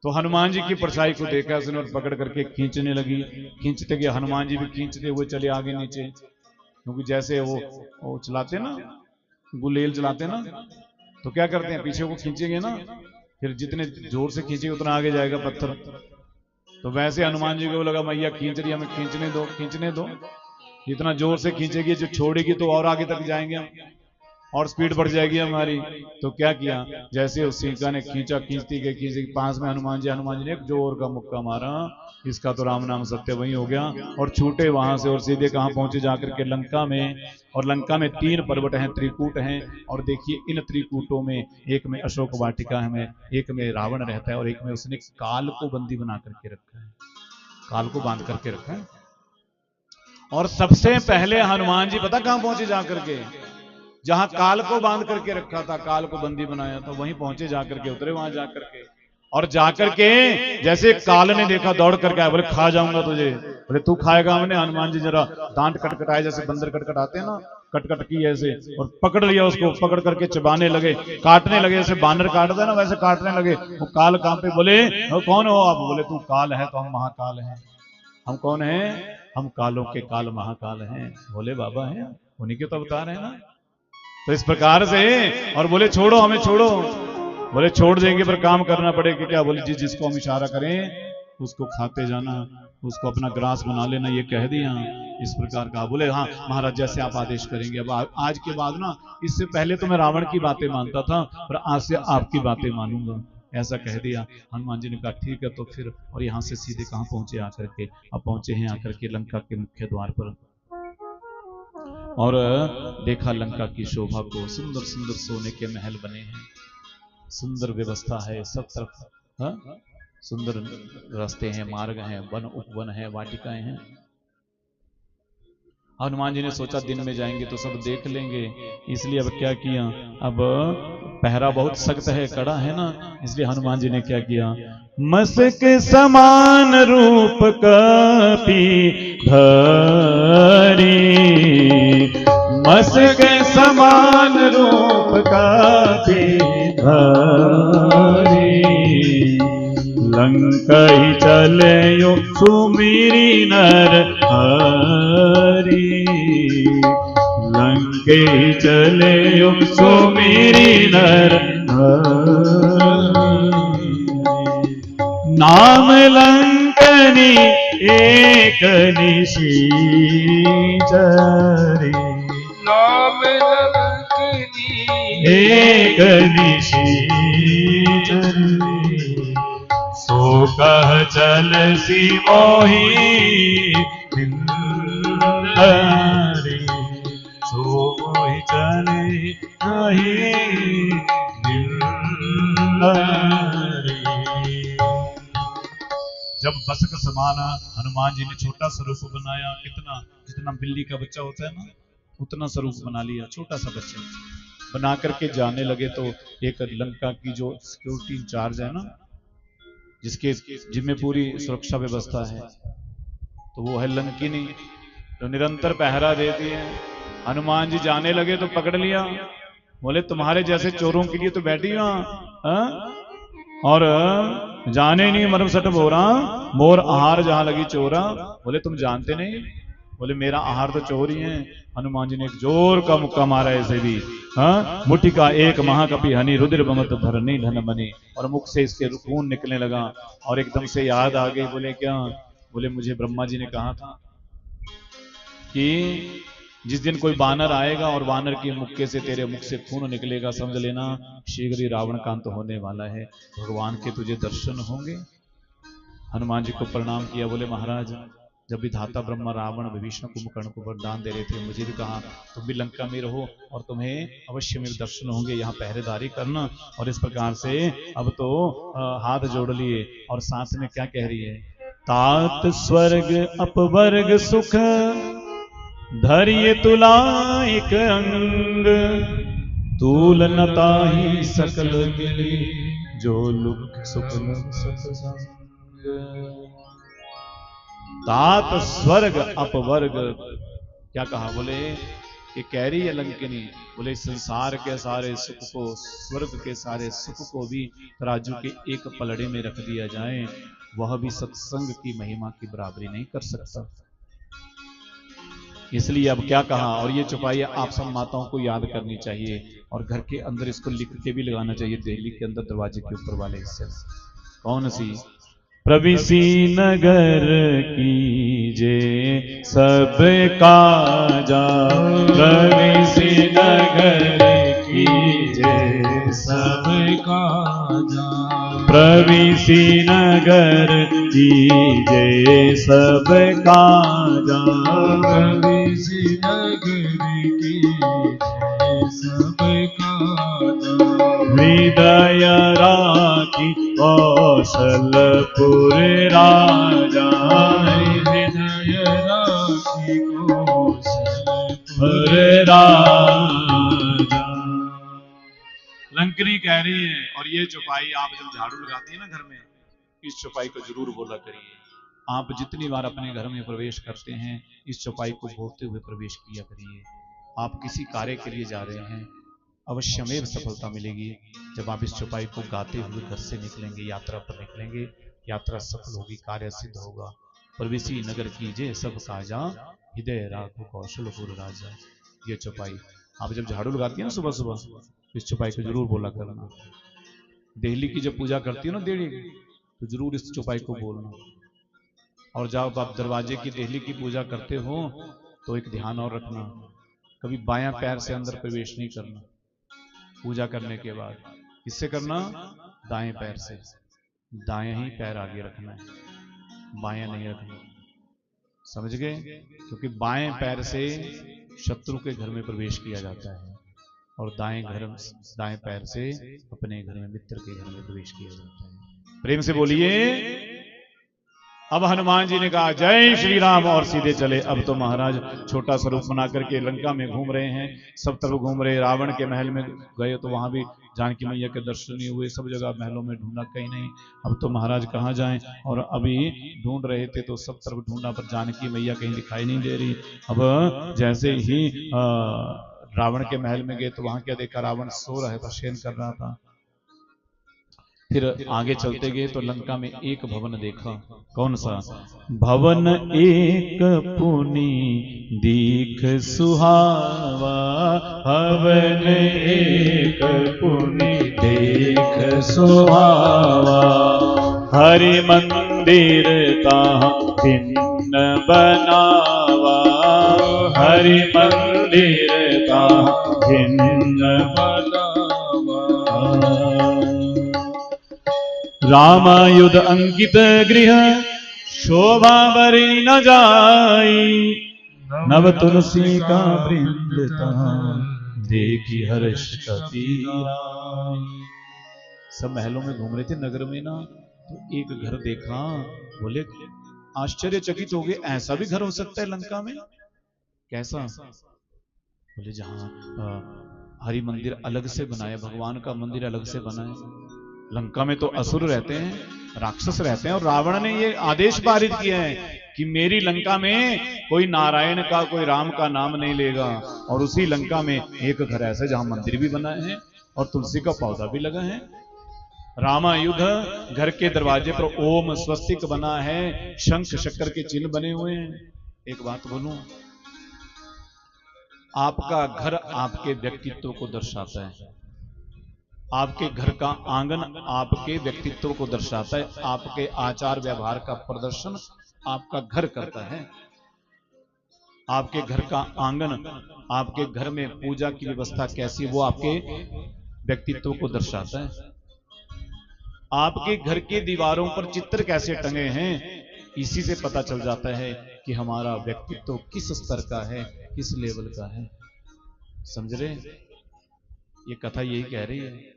तो हनुमान जी की परछाई को देखा उसने और पकड़ करके खींचने लगी। खींचते गए हनुमान जी भी खींचते हुए चले आगे नीचे, क्योंकि जैसे वो चलाते ना, गुलेल चलाते ना, तो क्या करते हैं, पीछे को खींचेंगे ना, फिर जितने जोर से खींचेंगे उतना आगे जाएगा पत्थर। तो वैसे हनुमान जी को लगा मैया खींच रही है, हमें खींचने दो, खींचने दो। जितना जोर से खींचेगी, जो छोड़ेगी तो और आगे तक जाएंगे हम। और स्पीड बढ़ जाएगी हमारी। तो क्या किया, जैसे उस सीका ने खींचा, खींचती गई पास में हनुमान जी ने एक जोर का मुक्का मारा, इसका तो राम नाम सत्य वही हो गया, और छूटे वहां से और सीधे कहां पहुंचे, जाकर के लंका में। और लंका में 3 पर्वत हैं, त्रिकूट हैं, और देखिए इन त्रिकूटों में एक में अशोक वाटिका है, एक में रावण रहता है, और एक में उसने काल को बंदी बना करके रखा है, काल को बांध करके रखा है। और सबसे पहले हनुमान जी पता कहां पहुंचे जाकर के, जहां काल को बांध करके रखा था, काल को बंदी बनाया था, वहीं पहुंचे जाकर के, उतरे वहां जाकर के। और जाकर के जैसे काल ने देखा, दौड़ करके आया, बोले खा जाऊंगा तुझे। बोले तू खाएगा हमने। हनुमान जी जरा दांत कटकटाए, जैसे बंदर कटकटाते हैं ना, कटकट की ऐसे, और पकड़ लिया उसको, पकड़ करके चबाने लगे, काटने लगे, जैसे बानर काटते हैं ना वैसे काटने लगे। वो काल कांपे, बोले कौन हो आप? बोले तू काल है तो हम महाकाल हैं। हम कौन हैं? हम कालों के काल महाकाल हैं। बोले बाबा हैं, उन्हीं के तो अवतार है ना। तो इस प्रकार से, और बोले छोड़ो हमें, छोड़ो। बोले छोड़ देंगे पर काम करना पड़ेगा क्या? बोले जी जिसको हम इशारा करें उसको खाते जाना, उसको अपना ग्रास बना लेना, ये कह दिया। इस प्रकार का। बोले हाँ महाराज जैसे आप आदेश करेंगे। अब आज के बाद ना, इससे पहले तो मैं रावण की बातें मानता था, पर आज से आपकी बातें मानूंगा, ऐसा कह दिया। हनुमान जी ने कहा ठीक है। तो फिर और यहाँ से सीधे कहाँ पहुंचे आकर के? अब पहुंचे हैं आकर के लंका के मुख्य द्वार पर, और देखा लंका की शोभा को। सुंदर सुंदर सोने के महल बने हैं, सुंदर व्यवस्था है सब तरफ, हाँ? सुंदर रास्ते हैं, मार्ग हैं, वन उपवन है, वाटिकाएं हैं। हनुमान जी ने सोचा दिन में जाएंगे तो सब देख लेंगे, इसलिए अब क्या किया, अब पहरा बहुत सख्त है, कड़ा है ना, इसलिए हनुमान जी ने क्या किया, मस्क समान रूप कपि धरी, मस्क समान रूप कपि धरी, लंकई चले यो सुमिरी नर हरि, लंकई चले यो सुमिरी नर हरि, नाम लंकनी एक निशीचरी, नाम लंकनी एक निशीचरी, सो कह चल सी मोही हिंदरी, सो मोही चले नहीं हिंदरी। जब बसक समान हनुमान जी ने छोटा सा रूप बनाया, कितना, जितना बिल्ली का बच्चा होता है ना, उतना स्वरूप बना लिया, छोटा सा बच्चा बना करके जाने लगे। तो एक लंका की जो सिक्योरिटी इंचार्ज है ना, जिसके जिम्मे पूरी सुरक्षा व्यवस्था है, तो वो है लंकिनी, जो निरंतर पहरा देती है। हनुमान जी जाने लगे तो पकड़ लिया, बोले तुम्हारे जैसे चोरों के लिए तो बैठी वहां, और जाने नहीं मरम सट बोरा, मोर आहार जहां लगी चोरा। बोले तुम जानते नहीं, बोले मेरा आहार तो चोर ही है। हनुमान जी ने एक जोर का मुक्का मारा ऐसे भी, हाँ, मुट्ठी का एक महाकपि हनि, रुद्र बमत धरनी धन बनी, और मुख से इसके खून निकलने लगा। और एकदम से याद आ गई, बोले क्या? बोले मुझे ब्रह्मा जी ने कहा था कि जिस दिन कोई बानर आएगा और बानर के मुक्के से तेरे मुख से खून निकलेगा, समझ लेना शीघ्र ही रावण का अंत होने वाला है, भगवान के तुझे दर्शन होंगे। हनुमान जी को प्रणाम किया, बोले महाराज जब विधाता ब्रह्मा रावण विभीषण कुंभकर्ण को वरदान दे रहे थे, मुझे भी कहा तुम भी लंका में रहो और तुम्हें अवश्य मेरे दर्शन होंगे, यहाँ पहरेदारी करना। और इस प्रकार से अब तो हाथ जोड़ लिए, और साथ में क्या कह रही है, तात स्वर्ग अपवर्ग सुख धरिय तुला एक अंग, तूल नताहि सकल मिली, जो लुक सुख सत्संग। तात स्वर्ग अपवर्ग, क्या कहा? बोले कि कह रही है लंकिनी, बोले संसार के सारे सुख को, स्वर्ग के सारे सुख को भी तराजू के एक पलड़े में रख दिया जाए, वह भी सत्संग की महिमा की बराबरी नहीं कर सकता। इसलिए अब क्या कहा, और ये चौपाई आप सब माताओं को याद करनी चाहिए, और घर के अंदर इसको लिख के भी लगाना चाहिए, दिल्ली के अंदर दरवाजे के ऊपर वाले हिस्से में। कौन सी? प्रविसी नगर कीजे सब काजा, प्रविसी नगर सब काजा। प्रविशि नगर कीजे सब काजा। प्रविशि नगर कीजे सब काजा। हृदय राखी कौशलपुर राजा। हृदय राखी कौशलपुर राजा। लंकनी कह रही है, और ये चौपाई आप जब झाड़ू लगाती है ना घर में, इस चौपाई को जरूर बोला करिए। आप जितनी बार अपने घर में प्रवेश करते हैं, इस चौपाई को बोलते हुए प्रवेश किया करिए। आप किसी कार्य के लिए जा रहे हैं, अवश्यमेव सफलता मिलेगी। जब आप इस चौपाई को गाते हुए घर से निकलेंगे, यात्रा पर निकलेंगे, यात्रा सफल होगी, कार्य सिद्ध होगा। प्रविशि नगर कीजे सब काजा, हृदय राखो कौशलपुर राजा। ये चौपाई आप जब झाड़ू लगाती है ना सुबह सुबह, इस चौपाई को जरूर बोला करना। देहली की जब पूजा करती हो ना देहली, तो जरूर इस चौपाई को बोलना। और जब आप दरवाजे की देहली की पूजा करते हो, तो एक ध्यान और रखना, कभी बायां पैर से अंदर प्रवेश नहीं करना। पूजा करने के बाद किससे करना? दाएं पैर से। दाएं ही पैर आगे रखना है, बायां नहीं रखना। समझ गए? क्योंकि बाएं पैर से शत्रु के घर में प्रवेश किया जाता है, और दाएं पैर से अपने घर में, मित्र के घर में प्रवेश किया जाता है। प्रेम से बोलिए। अब हनुमान जी ने कहा जय श्री राम, और सीधे चले। अब तो महाराज छोटा स्वरूप बना करके लंका में घूम रहे हैं, सब तरफ घूम रहे। रावण के महल में गए तो वहां भी जानकी मैया के दर्शन नहीं हुए, सब जगह महलों में ढूंढा, कहीं नहीं। अब तो महाराज कहाँ जाएं, और अभी ढूंढ रहे थे तो सब तरफ ढूंढा, पर जानकी मैया कहीं दिखाई नहीं दे रही। अब जैसे ही रावण के महल में गए तो वहां क्या देखा? रावण सो रहा था, शयन कर रहा था। फिर आगे चलते गए तो लंका में एक भवन देखा। कौन सा भवन? एक पुनी दीख सुहावा। भवन एक पुनी देख सुहावा। हरि मंदिर ताह भिन्न बनावा। हरि मंदिर ताह भिन्न बनावा। रामायुध अंकित गृह शोभा बरी न जाई। नव तुलसी का वृंद देखी हर्ष कपीराई। सब महलों में घूम रहे थे नगर में ना, तो एक घर देखा। बोले आश्चर्यचकित हो गए, ऐसा भी घर हो सकता है लंका में? कैसा? बोले जहां हरि मंदिर अलग से बनाया, भगवान का मंदिर अलग से बना है। लंका में तो असुर रहते हैं, राक्षस रहते हैं, और रावण ने ये आदेश पारित किया है कि मेरी लंका में कोई नारायण का, कोई राम का नाम नहीं लेगा। और उसी लंका में एक घर ऐसा जहां मंदिर भी बना है और तुलसी का पौधा भी लगा है। रामायुध घर के दरवाजे पर ओम स्वस्तिक बना है, शंख चक्र के चिन्ह बने हुए हैं। एक बात बोलूं, आपका घर आपके व्यक्तित्व को दर्शाता है। आपके घर का आंगन आपके व्यक्तित्व को दर्शाता है। आपके आचार व्यवहार का प्रदर्शन आपका घर करता है। आपके घर का आंगन, आपके घर में पूजा की व्यवस्था कैसी, वो आपके व्यक्तित्व को दर्शाता है। आपके घर के दीवारों पर चित्र कैसे टंगे हैं, इसी से पता चल जाता है कि हमारा व्यक्तित्व किस स्तर का है, किस लेवल का है। समझ रहे? ये कथा यही कह रही है।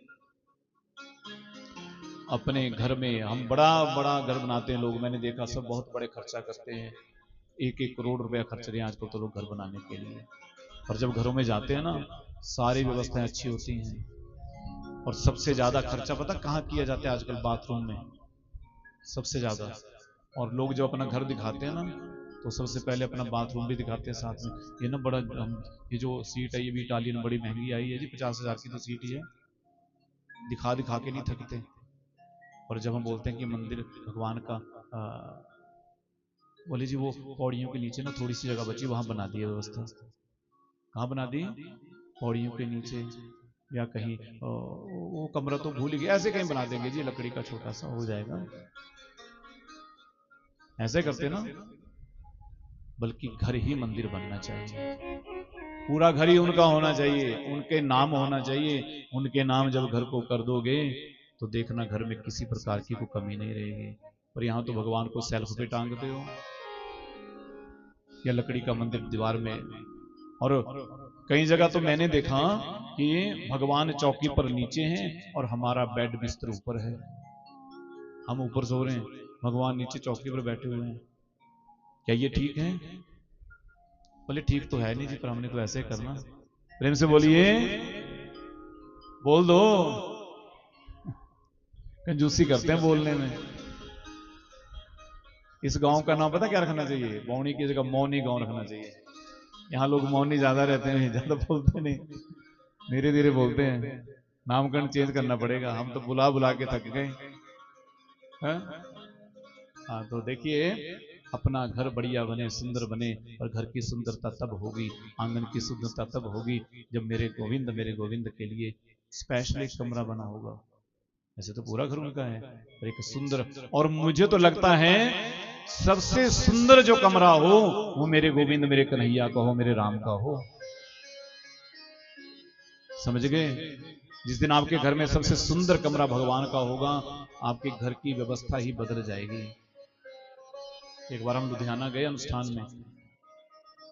अपने घर में हम बड़ा बड़ा घर बनाते हैं लोग, मैंने देखा सब बहुत बड़े खर्चा करते हैं, 1-1 करोड़ रुपया खर्च रहे हैं आजकल तो लोग घर बनाने के लिए। और जब घरों में जाते हैं ना, सारी व्यवस्थाएं अच्छी होती हैं। और सबसे ज्यादा खर्चा पता कहाँ किया जाता है आजकल? बाथरूम में सबसे ज्यादा। और लोग जब अपना घर दिखाते हैं ना, तो सबसे पहले अपना बाथरूम भी दिखाते हैं साथ में। ये ना बड़ा, ये जो सीट है ये भी इटालियन बड़ी महंगी आई है जी, 50,000 की तो सीट ही है। दिखा दिखा के नहीं थकते। और जब हम बोलते हैं कि मंदिर भगवान का, बोले जी वो पौड़ियों के नीचे ना थोड़ी सी जगह बची, वहां बना दी है व्यवस्था। कहाँ बना दी? पौड़ियों के नीचे, या कहीं वो कमरा तो भूल ही गए, ऐसे कहीं बना देंगे जी, लकड़ी का छोटा सा हो जाएगा। ऐसे करते ना, बल्कि घर ही मंदिर बनना चाहिए। पूरा घर ही उनका होना चाहिए, उनके नाम होना चाहिए। उनके नाम जब घर को कर दोगे तो देखना घर में किसी प्रकार की कोई कमी नहीं रहेगी। पर यहाँ तो भगवान को सेल्फ पे टांगते हो, या लकड़ी का मंदिर दीवार में। और कई जगह तो मैंने देखा कि भगवान चौकी पर नीचे हैं और हमारा बेड बिस्तर ऊपर है, हम ऊपर सो रहे हैं, भगवान नीचे चौकी पर बैठे हुए हैं। क्या ये ठीक है? बोले ठीक तो है नहीं जी, पर हमने तो ऐसे करना। प्रेम से बोलिए, बोल दो। कंजूसी करते हैं बोलने में। इस गांव का नाम पता क्या रखना चाहिए? मौनी की जगह मौनी गांव रखना चाहिए। यहाँ लोग मौनी ज्यादा रहते हैं, ज्यादा बोलते नहीं, धीरे धीरे बोलते हैं। नामकरण चेंज करना पड़ेगा, हम तो बुला बुला के थक गए। हाँ, तो देखिए, अपना घर बढ़िया बने, सुंदर बने। और घर की सुंदरता तब होगी, आंगन की सुंदरता तब होगी जब मेरे गोविंद के लिए स्पेशल एक कमरा बना होगा। ऐसे तो पूरा घर उनका है, पर एक सुंदर। और मुझे तो लगता है सबसे सुंदर जो कमरा हो वो मेरे गोविंद, मेरे कन्हैया का हो, मेरे राम का हो। समझ गए? जिस दिन आपके घर में सबसे सुंदर कमरा भगवान का होगा, आपके घर की व्यवस्था ही बदल जाएगी। एक बार हम लुधियाना गए अनुष्ठान में,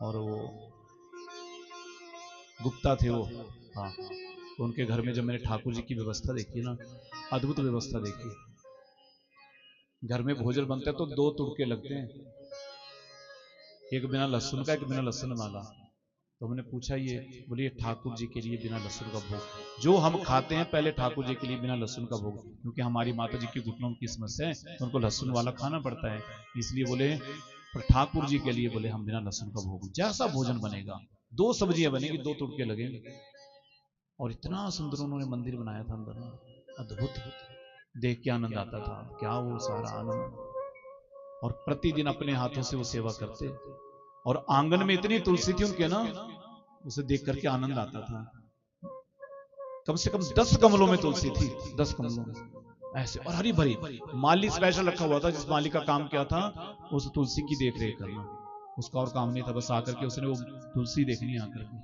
और वो गुप्ता थे वो, हाँ, तो उनके घर में जब मैंने ठाकुर जी की व्यवस्था देखी ना, अद्भुत व्यवस्था देखी। घर में भोजन बनता है तो 2 तुड़के लगते हैं, एक बिना लहसुन का, एक बिना लहसुन वाला। तो हमने पूछा ये, बोलिए ठाकुर जी के लिए बिना लहसुन का भोग। जो हम खाते हैं पहले ठाकुर जी के लिए बिना लहसुन का भोग, क्योंकि हमारी माता जी की घुटनों की समस्या है तो उनको लहसुन वाला खाना पड़ता है, इसलिए बोले। पर ठाकुर जी के लिए बोले हम बिना लहसुन का भोग। जैसा भोजन बनेगा, 2 सब्जियां बनेगी, 2 तुड़के लगेंगे। और इतना सुंदर उन्होंने मंदिर बनाया था अंदर, अद्भुत, देख के आनंद आता था। क्या वो सारा आनंद। और प्रतिदिन अपने हाथों से वो सेवा करते, और आंगन में इतनी तुलसी थी उनके ना, उसे देख करके आनंद आता था। कम से कम 10 गमलों में तुलसी थी, 10 गमलों में ऐसे, और हरी भरी। माली स्पेशल रखा हुआ था, जिस माली का काम क्या था, उस तुलसी की देख रेख करना। उसका और काम नहीं था, बस आकर के उसने वो तुलसी देखनी, आकर के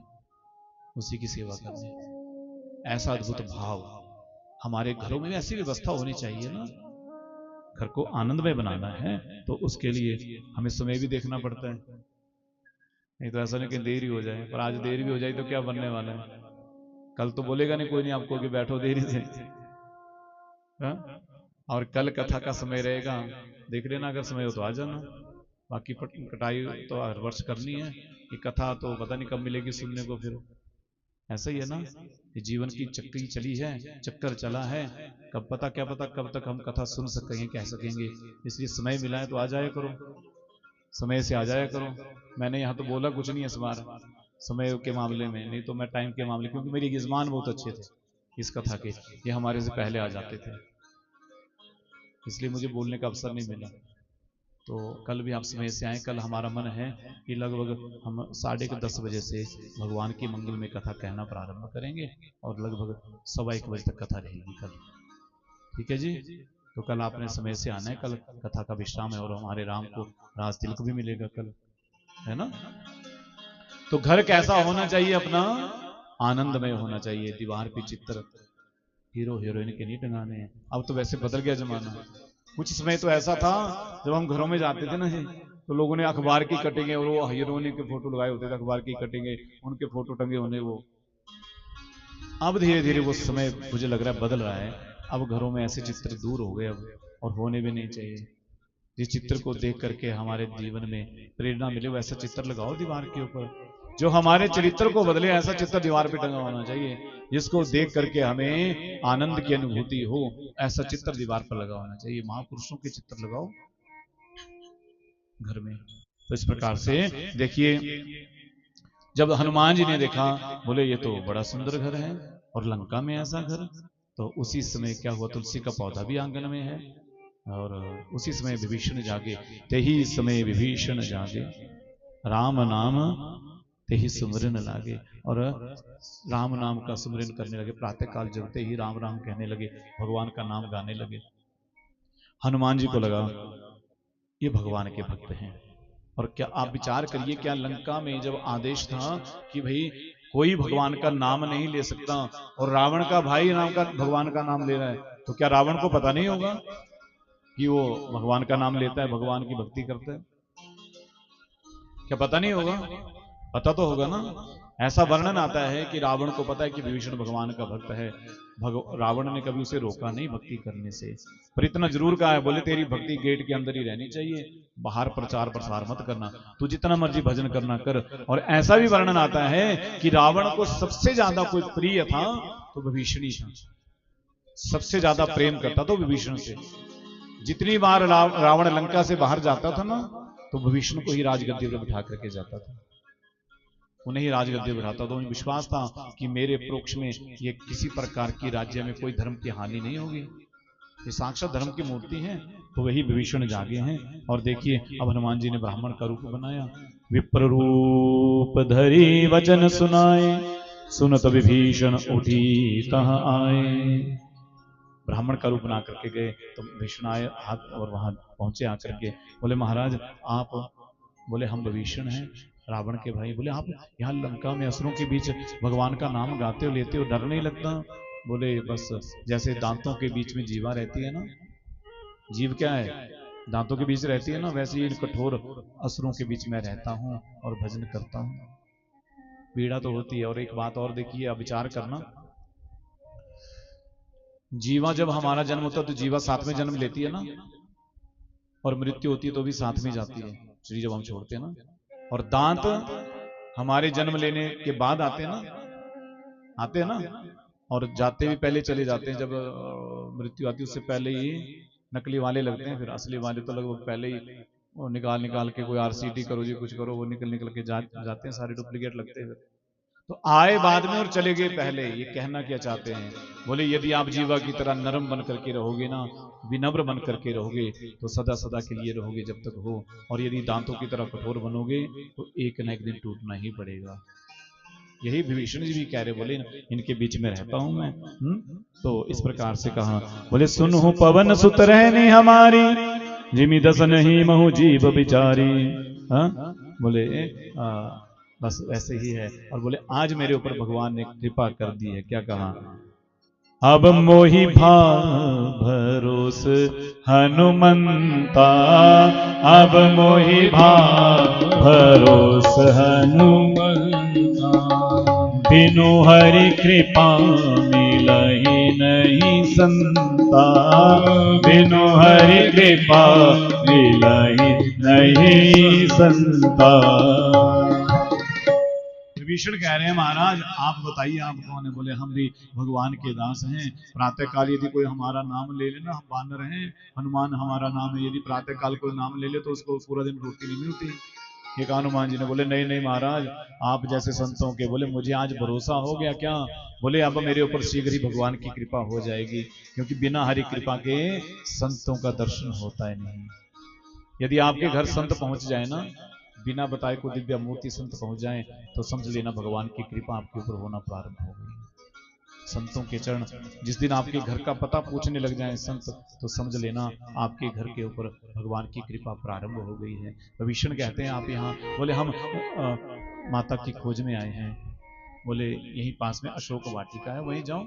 उसी की सेवा करनी। ऐसा अद्भुत भाव। हमारे घरों में ऐसी व्यवस्था होनी चाहिए ना। घर को आनंदमय बनाना है तो उसके लिए हमें समय भी देखना पड़ता है। नहीं तो ऐसा नहीं कि देरी हो जाए, पर आज देर भी हो जाए तो क्या बनने वाला है? कल तो बोलेगा नहीं कोई नहीं आपको कि बैठो देरी से। हा? और कल कथा का समय रहेगा, देख लेना, अगर समय हो तो आ जाना। बाकी कटाई तो हर वर्ष करनी है, ये कथा तो पता नहीं कब मिलेगी सुनने को। फिर ऐसा ही है ना, ये जीवन की चक्री चली है, चक्कर चला है, कब पता, क्या पता कब तक हम कथा सुन सकेंगे, कह सकेंगे। इसलिए समय मिला है तो आ जाया करो, समय से आ जाया करो। मैंने यहाँ तो बोला कुछ नहीं है इस बार समय के मामले में, नहीं तो मैं टाइम के मामले, क्योंकि मेरे यजमान बहुत अच्छे थे इस कथा के, ये हमारे से पहले आ जाते थे, इसलिए मुझे बोलने का अवसर नहीं मिला। तो कल भी आप समय से आए। कल हमारा मन है कि लगभग हम 10:30 बजे से भगवान की मंगल में कथा कहना प्रारंभ करेंगे, और लगभग 1:15 बजे तक कथा रहेगी कल। ठीक है जी? तो कल आपने समय से आना है, कल कथा का विश्राम है, और हमारे राम को राज तिलक भी मिलेगा कल, है ना। तो घर कैसा होना चाहिए अपना? आनंदमय होना चाहिए। दीवार पे चित्र हीरो हीरोइन के नहीं टंगाने हैं। अब तो वैसे बदल गया जमाना। कुछ समय तो ऐसा था जब हम घरों में जाते थे ना जी, तो लोगों ने अखबार की कटिंग और वो हीरोइन के फोटो लगाए होते थे, अखबार की कटिंग उनके फोटो टंगे होने वो। अब धीरे धीरे वो समय मुझे लग रहा है बदल रहा है। अब घरों में ऐसे चित्र दूर हो गए अब, और होने भी नहीं चाहिए। जिस चित्र को देख करके हमारे जीवन में प्रेरणा मिले वैसा चित्र लगाओ दीवार के ऊपर, जो हमारे चरित्र को बदले, ऐसा चित्र दीवार पे टंगा होना चाहिए। जिसको देख करके हमें आनंद की अनुभूति हो, ऐसा चित्र दीवार पर लगा होना चाहिए। महापुरुषों के चित्र लगाओ घर में। तो इस प्रकार से देखिए, जब हनुमान जी ने देखा, बोले ये तो बड़ा सुंदर घर है, और लंका में ऐसा घर। तो उसी समय क्या हुआ, तुलसी का पौधा भी आंगन में है, और उसी समय विभीषण जागे। तेही समय विभीषण जागे, राम नाम तेही सुमरन लागे। और राम नाम का सुमरन करने लगे, प्रातः काल जगते ही राम राम कहने लगे, भगवान का नाम गाने लगे। हनुमान जी को लगा ये भगवान के भक्त हैं, और क्या आप विचार करिए, क्या लंका में जब आदेश था कि भाई कोई भगवान का नाम नहीं ले सकता, और रावण का भाई नाम का भगवान का नाम ले रहा है, तो क्या रावण को पता नहीं होगा कि वो भगवान का नाम लेता है, भगवान की भक्ति करता है? क्या पता नहीं होगा? पता तो होगा ना। ऐसा वर्णन आता है कि रावण को पता है कि विभीषण भगवान का भक्त है, रावण ने कभी उसे रोका नहीं भक्ति करने से, पर इतना जरूर कहा है, बोले तेरी भक्ति गेट के अंदर ही रहनी चाहिए, बाहर प्रचार प्रसार मत करना, तू जितना मर्जी भजन करना कर। और ऐसा भी वर्णन आता है कि रावण को सबसे ज्यादा कोई प्रिय था तो विभीषण ही था, सबसे ज्यादा प्रेम करता तो विभीषण से। जितनी बार रावण लंका से बाहर जाता था ना, तो विभीषण को ही राजगद्दी पर बिठा करके जाता था, उन्हें ही राजगद्दी बिठाता था। उन्हें विश्वास था कि मेरे प्रोक्ष में ये किसी प्रकार की राज्य में कोई धर्म की हानि नहीं होगी, ये साक्षात धर्म की मूर्ति है। तो वही विभीषण जागे हैं। और देखिए अब हनुमान जी ने ब्राह्मण का रूप बनाया, विप्र रूप धरी वचन सुनाए, सुनत विभीषण उठी तह आए। ब्राह्मण का रूप बना करके गए तो विभीषण आए हाथ और वहां पहुंचे, आकर के बोले महाराज आप, बोले हम विभीषण हैं रावण के भाई। बोले आप यहाँ लंका में असुरों के बीच भगवान का नाम गाते हो, लेते हो, डर नहीं लगता? बोले बस जैसे दांतों के बीच में जीवा रहती है ना, जीव क्या है, दांतों के बीच रहती है ना, वैसे ही इन कठोर असुरों के बीच में रहता हूँ और भजन करता हूँ। पीड़ा तो होती है। और एक बात और देखिए, अब विचार करना, जीवा जब हमारा जन्म होता है तो जीवा साथ में जन्म लेती है ना, और मृत्यु होती है तो भी साथ में जाती है, शरीर जब हम छोड़ते हैं ना। और दांत हमारे जन्म लेने के बाद आते हैं ना, और जाते भी पहले चले जाते हैं। जब मृत्यु आती है उससे पहले ही नकली वाले लगते हैं, फिर असली वाले तो लगभग पहले ही वो निकाल के कोई आरसीटी करो जी कुछ करो, वो निकल के जाते हैं, सारे डुप्लीकेट लगते हैं। तो आए बाद में और चले गए पहले। ये कहना क्या चाहते हैं? बोले यदि आप जीवा की तरह नरम बन करके रहोगे ना, विनम्र बन करके रहोगे, तो सदा सदा के लिए रहोगे जब तक हो। और यदि दांतों की तरह कठोर बनोगे तो एक न एक दिन टूटना ही पड़ेगा। यही विभीषण जी भी कह रहे, बोले इनके बीच में रहता हूं मैं। तो इस प्रकार से कहा, बोले सुनहु पवन सुत रहनी हमारी, जिमि दस नहीं महु जीव बिचारी। बोले बस ऐसे ही है। और बोले आज मेरे ऊपर भगवान ने कृपा कर दी है। क्या कहा? अब मोहि भरोस हनुमंता, अब मोहि भरोस हनुमंता, बिनु हरि कृपा मिलहि नहीं संता, बिनु हरि कृपा मिलहि नहीं संता। विभीषण कह रहे हैं महाराज आप बताइए आप कौन है? बोले हम भी भगवान के दास हैं। प्रातः काल यदि कोई हमारा नाम ले लेना, हम बानर हैं, हनुमान हमारा नाम है, यदि प्रातः काल कोई नाम ले ले तो उसको पूरा दिन रोटी नहीं मिलती। ये कहा हनुमान जी ने। बोले नहीं नहीं महाराज आप जैसे संतों के। बोले मुझे आज भरोसा हो गया। क्या? बोले अब मेरे ऊपर शीघ्र ही भगवान की कृपा हो जाएगी, क्योंकि बिना हरि कृपा के संतों का दर्शन होता है नहीं। यदि आपके घर संत पहुंच जाए ना, बिना बताए को दिव्य मूर्ति संत पहुंच जाए, तो समझ लेना भगवान की कृपा आपके ऊपर होना प्रारंभ हो गई। संतों के चरण जिस दिन आपके घर का पता पूछने लग जाए संत, तो समझ लेना आपके घर के ऊपर भगवान की कृपा प्रारंभ हो गई है। विभीषण कहते हैं आप यहाँ? बोले हम माता की खोज में आए हैं। बोले यहीं पास में अशोक वाटिका है, वहीं जाओ,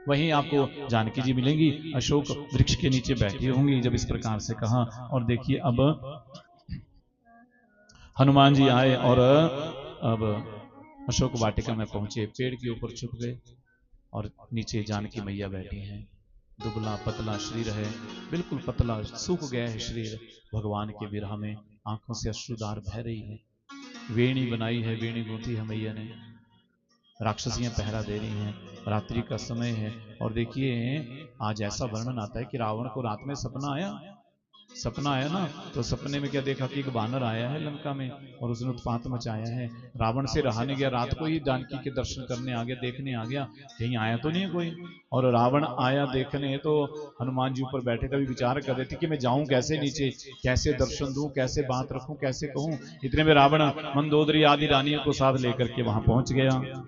वहीं आपको जानकी जी मिलेंगी, अशोक वृक्ष के नीचे बैठी होंगी। जब इस प्रकार से कहा, और देखिए अब हनुमान जी आए और अब अशोक वाटिका में पहुंचे, पेड़ के ऊपर छुप गए और नीचे जानकी मैया बैठी हैं। दुबला पतला शरीर है, बिल्कुल पतला, सूख गया है शरीर। भगवान के विरह में आंखों से अश्रुधार बह रही है। वेणी बनाई है, वेणी गूंथी है मैया ने। राक्षसियां पहरा दे रही हैं, रात्रि का समय है। और देखिए आज ऐसा वर्णन आता है कि रावण को रात में सपना आया ना, तो सपने में क्या देखा कि एक बानर आया है लंका में और उसने उत्पात मचाया है। रावण से रहा नहीं गया, रात को ही जानकी के दर्शन करने आ गया, देखने आ गया, कहीं आया तो नहीं है कोई। और रावण आया देखने, तो हनुमान जी ऊपर बैठे थे, विचार कर रहे थे कि मैं जाऊं कैसे नीचे, कैसे दर्शन दूं, कैसे बात रखूं, कैसे कहूं। इतने में रावण मंदोदरी आदि रानियों को साथ लेकर के वहां पहुंच गया।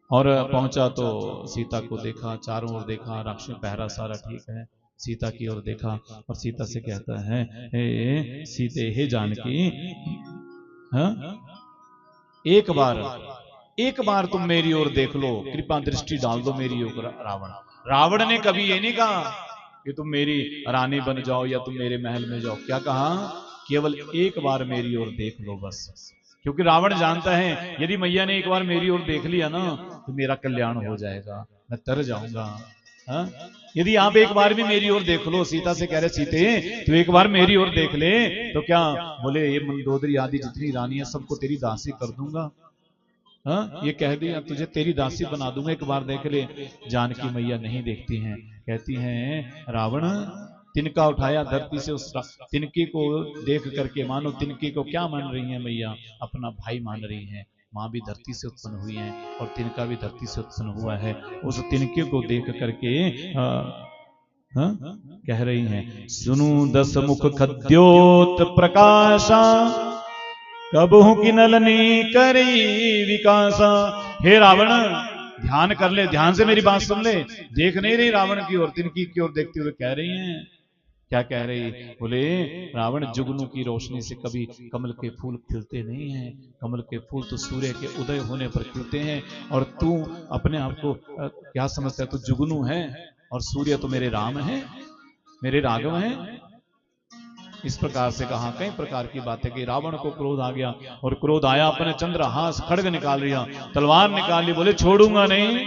और पहुंचा तो सीता को देखा, चारों ओर देखा, राक्षस पहरा सारा ठीक है, सीता की ओर देखा और सीता से कहता है, हे सीते, हे जानकी, हाँ? एक बार तुम मेरी ओर देख लो, कृपा दृष्टि डाल दो मेरी ओर। रावण ने कभी ये नहीं कहा कि तुम मेरी रानी बन जाओ या तुम मेरे महल में जाओ। क्या कहा? केवल एक बार मेरी ओर देख लो बस। क्योंकि रावण जानता है यदि मैया ने एक बार मेरी ओर देख लिया ना तो मेरा कल्याण हो जाएगा, मैं तर जाऊंगा। हाँ? यदि आप एक बार भी मेरी ओर देख लो, सीता से कह रहे सीते तू एक बार मेरी ओर देख ले तो क्या? बोले ये मंदोदरी आदि जितनी रानी है सबको तेरी दासी कर दूंगा। हाँ? ये कह दिया तुझे तेरी दासी बना दूंगा, एक बार देख ले। जानकी मैया नहीं देखती हैं, कहती हैं रावण, तिनका उठाया धरती से, उस तिनके को देख करके मानो तिनके को क्या मान रही है मैया? अपना भाई मान रही है। माँ भी धरती से उत्पन्न हुई है और तिनका भी धरती से उत्पन्न हुआ है। उस तिनके को देख करके कह रही हैं, सुनु दस मुख खद्योत प्रकाशा, कबहु की नलनी करी विकासा। हे रावण, ध्यान कर ले, ध्यान से मेरी बात सुन ले। देख नहीं रही रावण की ओर, तिनकी की ओर देखते हुए कह रही हैं। क्या कह रही? बोले रावण, जुगनू की रोशनी से कभी कमल के फूल खिलते नहीं हैं। कमल के फूल तो सूर्य के उदय होने पर खिलते हैं और तू अपने आप को क्या समझता है? तू जुगनू है और सूर्य तो मेरे राम है, मेरे राघव है। इस प्रकार से कहा, कई प्रकार की बातें की। रावण को क्रोध आ गया और क्रोध आया, अपने चंद्रहास खड्ग निकाल लिया, तलवार निकाल ली। बोले छोड़ूंगा नहीं,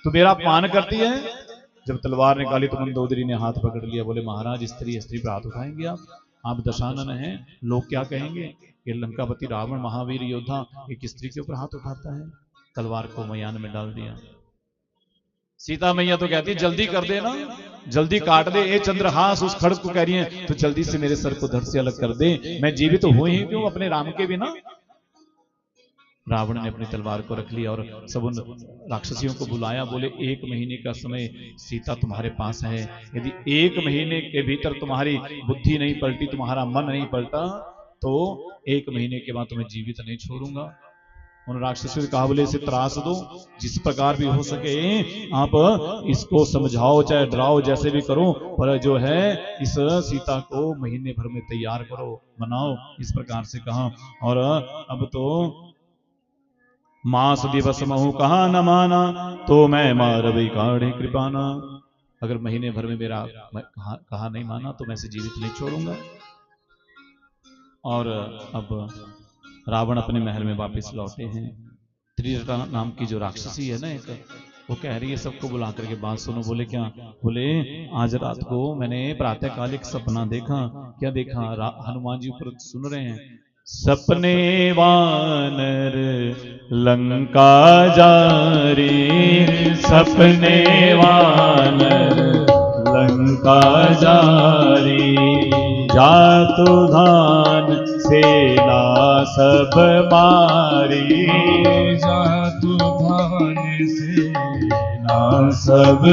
तू मेरा अपमान करती है। जब तलवार निकाली तो मंदोदरी ने हाथ पकड़ लिया। बोले महाराज, स्त्री पर हाथ उठाएंगे आप दशानन हैं, लोग क्या कहेंगे? कि लंकापति रावण महावीर योद्धा एक स्त्री के ऊपर हाथ उठाता है। तलवार को मयान में डाल दिया। सीता मैया तो कहती जल्दी कर दे ना, जल्दी काट दे। ए चंद्रहास, उस खड्ग को कह रही है तो जल्दी से मेरे सर को धड़ से अलग कर दे, मैं जीवित तो हूं ही क्यों अपने राम के बिना। रावण ने अपनी तलवार को रख लिया और सब उन राक्षसियों को बुलाया। बोले 1 महीने का समय सीता तुम्हारे पास है, यदि 1 महीने के भीतर तुम्हारी बुद्धि नहीं पलटी, तुम्हारा मन नहीं पलटा, तो 1 महीने के बाद तुम्हें जीवित नहीं छोड़ूंगा। उन राक्षसों ने कहा, बोले इसे त्रास दो, जिस प्रकार भी हो सके आप इसको समझाओ, चाहे डराओ, जैसे भी करो, पर जो है इस सीता को महीने भर में तैयार करो, बनाओ। इस प्रकार से कहा। और अब तो मास दिवस महु कहा न माना, तो मैं मारवई काढ़े कृपाना। अगर महीने भर में मेरा कहा नहीं माना तो मैं इसे जीवित नहीं छोड़ूंगा। और अब रावण अपने महल में वापस लौटे हैं। त्रिजटा नाम की जो राक्षसी है ना एक, वो कह रही है सबको बुला करके, बात सुनो। बोले क्या? बोले आज रात को मैंने प्रातःकाल एक सपना देखा। क्या देखा? हनुमान जी ऊपर सुन रहे हैं। सपने वानर लंका जारी, सपने वानर लंका जारी, जातु धान सेना सब मारी, जातु धान सेना सब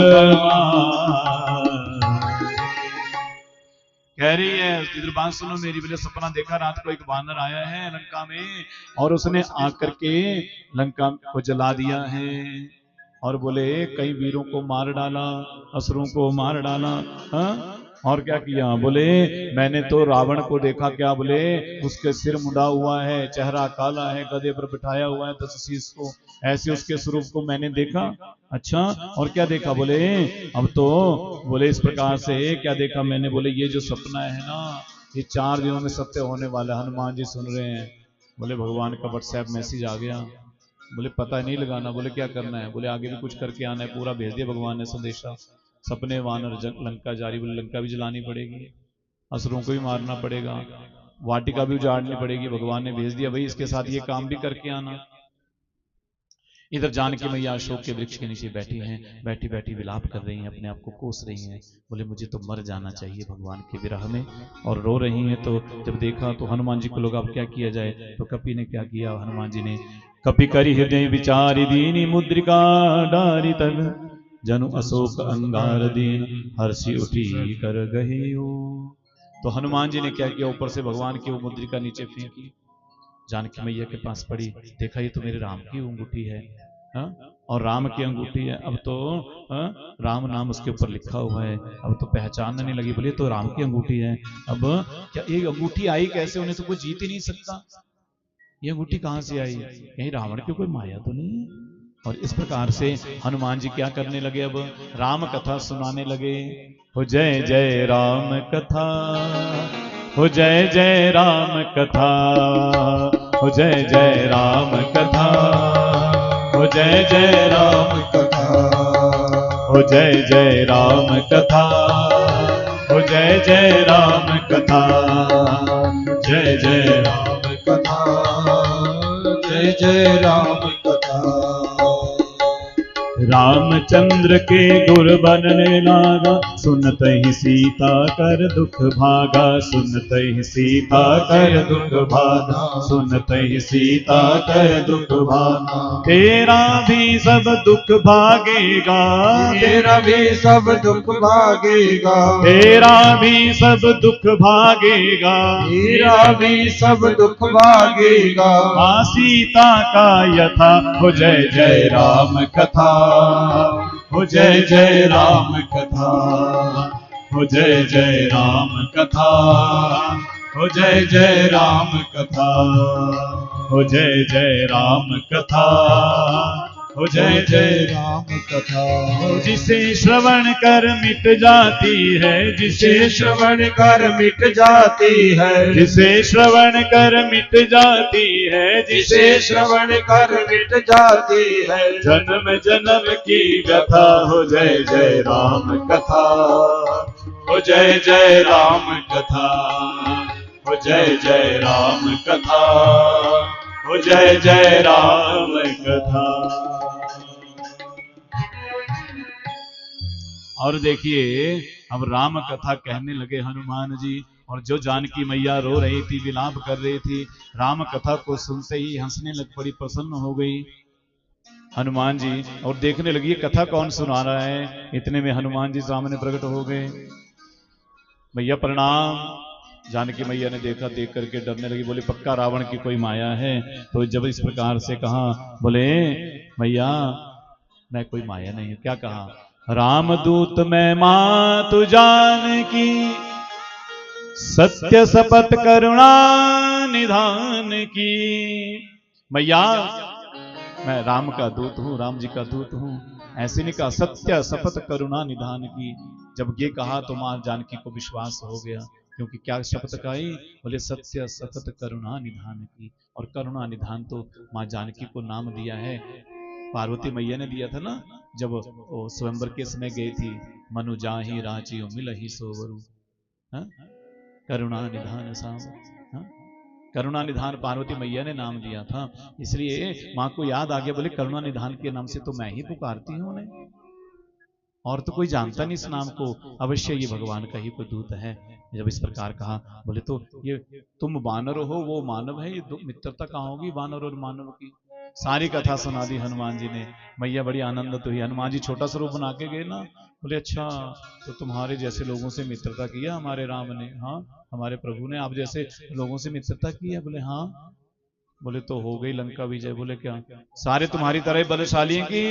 कह रही है इधर बात सुनो मेरी। बोले सपना देखा, रात को एक वानर आया है लंका में और उसने आकर के लंका को जला दिया है। और बोले कई वीरों को मार डाला, असुरों को मार डाला। हाँ? और क्या किया? बोले मैंने तो रावण को देखा। क्या? बोले उसके सिर मुंडा हुआ है, चेहरा काला है, गधे पर बिठाया हुआ है 10 शीश को, ऐसे उसके स्वरूप को मैंने देखा। अच्छा, और क्या देखा? बोले अब तो बोले इस प्रकार से क्या देखा मैंने? बोले ये जो सपना है ना, ये 4 दिनों में सत्य होने वाला। हनुमान जी सुन रहे हैं। बोले भगवान का व्हाट्सएप मैसेज आ गया। बोले पता नहीं लगाना। बोले क्या करना है? बोले आगे भी कुछ करके आना है। पूरा भेज दिया भगवान ने संदेशा। सपने वानर लंका जारी। बोले लंका भी जलानी पड़ेगी, असुरों को भी मारना पड़ेगा, वाटिका भी उजाड़नी पड़ेगी। भगवान ने भेज दिया भाई इसके साथ ये काम भी करके आना। इधर जानकी मैया अशोक के वृक्ष के नीचे बैठी हैं, बैठी बैठी विलाप कर रही हैं, अपने आप को कोस रही हैं। बोले मुझे तो मर जाना चाहिए भगवान के विरह में, और रो रही हैं। तो जब देखा तो हनुमान जी को लोग अब क्या किया जाए, तो कपि ने क्या किया? हनुमान जी ने कपि करी हृदय विचारी दीनी मुद्रिका डारी तग, जनु अशोक अंगार दीन हर्षि उठी कर गहे। तो हनुमान जी ने क्या किया? ऊपर से भगवान की वो मुद्रिका नीचे फेंकी, जानकी मैया के पास पड़ी। देखा ये तो मेरे राम की अंगूठी है। हा? और राम की अंगूठी है। अब तो राम नाम उसके ऊपर लिखा हुआ है, अब तो पहचानने नहीं लगी, बोले तो राम की अंगूठी है। अब क्या ये अंगूठी आई कैसे, उन्हें तो कोई जीत ही नहीं सकता, ये अंगूठी कहां से आई, कहीं रावण की कोई माया तो नहीं है। और इस प्रकार से हनुमान जी क्या करने लगे, अब राम कथा सुनाने लगे। हो जय जय राम कथा, हो जय जय राम कथा, हो जय जय राम कथा, हो जय जय राम कथा, हो जय जय राम कथा, हो जय जय राम कथा, जय जय राम कथा, जय जय राम कथा। रामचंद्र के गुर बनने लागा, सुनत ही सीता कर दुख भागा, सुनत ही सीता कर दुख भागा, सुनत ही सीता कर दुख भागा। तेरा भी सब दुख भागेगा, तेरा भी सब दुख भागेगा, तेरा भी सब दुख भागेगा, तेरा भी सब दुख भागेगा। माँ सीता का यथा, हो जय जय राम कथा, हो जय जय राम कथा, हो जय जय राम कथा, हो जय जय राम कथा, हो जय जय राम कथा, हो जय जय राम कथा। जिसे श्रवण कर मिट जाती है, जिसे श्रवण कर मिट जाती है, जिसे श्रवण कर मिट जाती है, जिसे श्रवण कर मिट जाती है। जन्म जन्म की व्यथा, हो जय जय राम कथा, हो जय जय राम कथा, हो जय जय राम कथा, हो जय जय राम कथा। और देखिए अब राम कथा कहने लगे हनुमान जी, और जो जानकी मैया रो रही थी, विलाप कर रही थी, राम कथा को सुनते ही हंसने लग पड़ी, प्रसन्न हो गई हनुमान जी, और देखने लगी ये कथा कौन सुना रहा है। इतने में हनुमान जी सामने प्रकट हो गए। मैया प्रणाम। जानकी मैया ने देखा, देख करके डरने लगी, बोले पक्का रावण की कोई माया है। तो जब इस प्रकार से कहा, बोले मैया मैं कोई माया नहीं हूं। क्या कहा, रामदूत मैं मातु जानकी, सत्य शपथ करुणा निधान की। मैया मैं राम का दूत हूं, राम जी का दूत हूं। ऐसे नहीं कहा, सत्य शपथ करुणा निधान की। जब ये कहा तो मां जानकी को विश्वास हो गया, क्योंकि क्या शपथ कही, बोले सत्य शपथ करुणा निधान की। और करुणा निधान तो मां जानकी को नाम दिया है, पार्वती मैया ने दिया था ना, जब वो स्वयंवर के समय गई थी, मनु जाहि राचियो मिलहि सोवरु, करुणा निधान साम, करुणा निधान पार्वती मैया ने नाम दिया था। इसलिए मां को याद आ गया, बोले करुणा निधान के नाम से तो मैं ही पुकारती हूं उन्हें, और तो कोई जानता नहीं इस नाम को, अवश्य ये भगवान का ही कोई दूत है। जब इस प्रकार कहा, बोले तो ये तुम वानर हो, वो मानव है, ये मित्रता कहाँ होगी वानर और मानव की। सारी कथा सुना दी हनुमान जी ने। मैया बड़ी आनंदित हुई। हनुमान जी छोटा स्वरूप बना के गए ना, बोले अच्छा तो तुम्हारे जैसे लोगों से मित्रता किया हमारे राम ने, हाँ हमारे प्रभु ने आप जैसे लोगों से मित्रता की है। बोले हाँ। बोले तो हो गई लंका विजय। बोले क्या सारे तुम्हारी तरह बलशाली हैं कि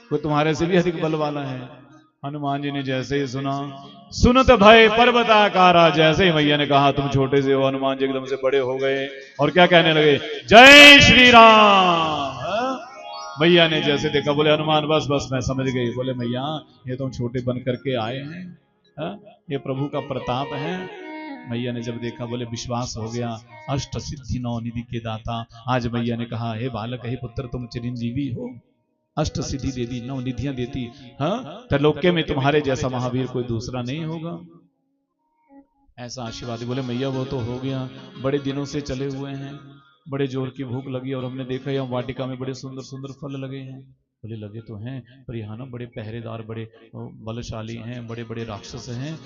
कोई तुम्हारे से भी अधिक बल वाला है। हनुमान जी ने जैसे ही सुना, सुनत भय पर्वताकारा, जैसे ही मैया ने कहा तुम छोटे से हो, हनुमान जी एकदम से बड़े हो गए और क्या कहने लगे, जय श्री राम। मैया ने जैसे देखा, बोले हनुमान बस बस मैं समझ गई। बोले मैया ये तुम छोटे बन करके आए हैं, ये प्रभु का प्रताप है। मैया ने जब देखा, बोले विश्वास हो गया, अष्ट सिद्धि नौ निधि के दाता। आज मैया ने कहा, हे बालक, हे पुत्र, तुम चिरंजीवी हो, अष्ट सिद्धि दे दी, नौ निधियां देती। हाँ त्रिलोक्य में तुम्हारे जैसा महावीर कोई दूसरा नहीं होगा, ऐसा आशीर्वाद। बोले मैया वो तो हो गया, बड़े दिनों से चले हुए हैं, बड़े जोर की भूख लगी और हमने देखा यहाँ वाटिका में बड़े सुंदर सुंदर फल लगे हैं। बोले लगे तो हैं, पर यहाँ ना बड़े पहरेदार, बड़े बलशाली हैं, बड़े बड़े राक्षस हैं।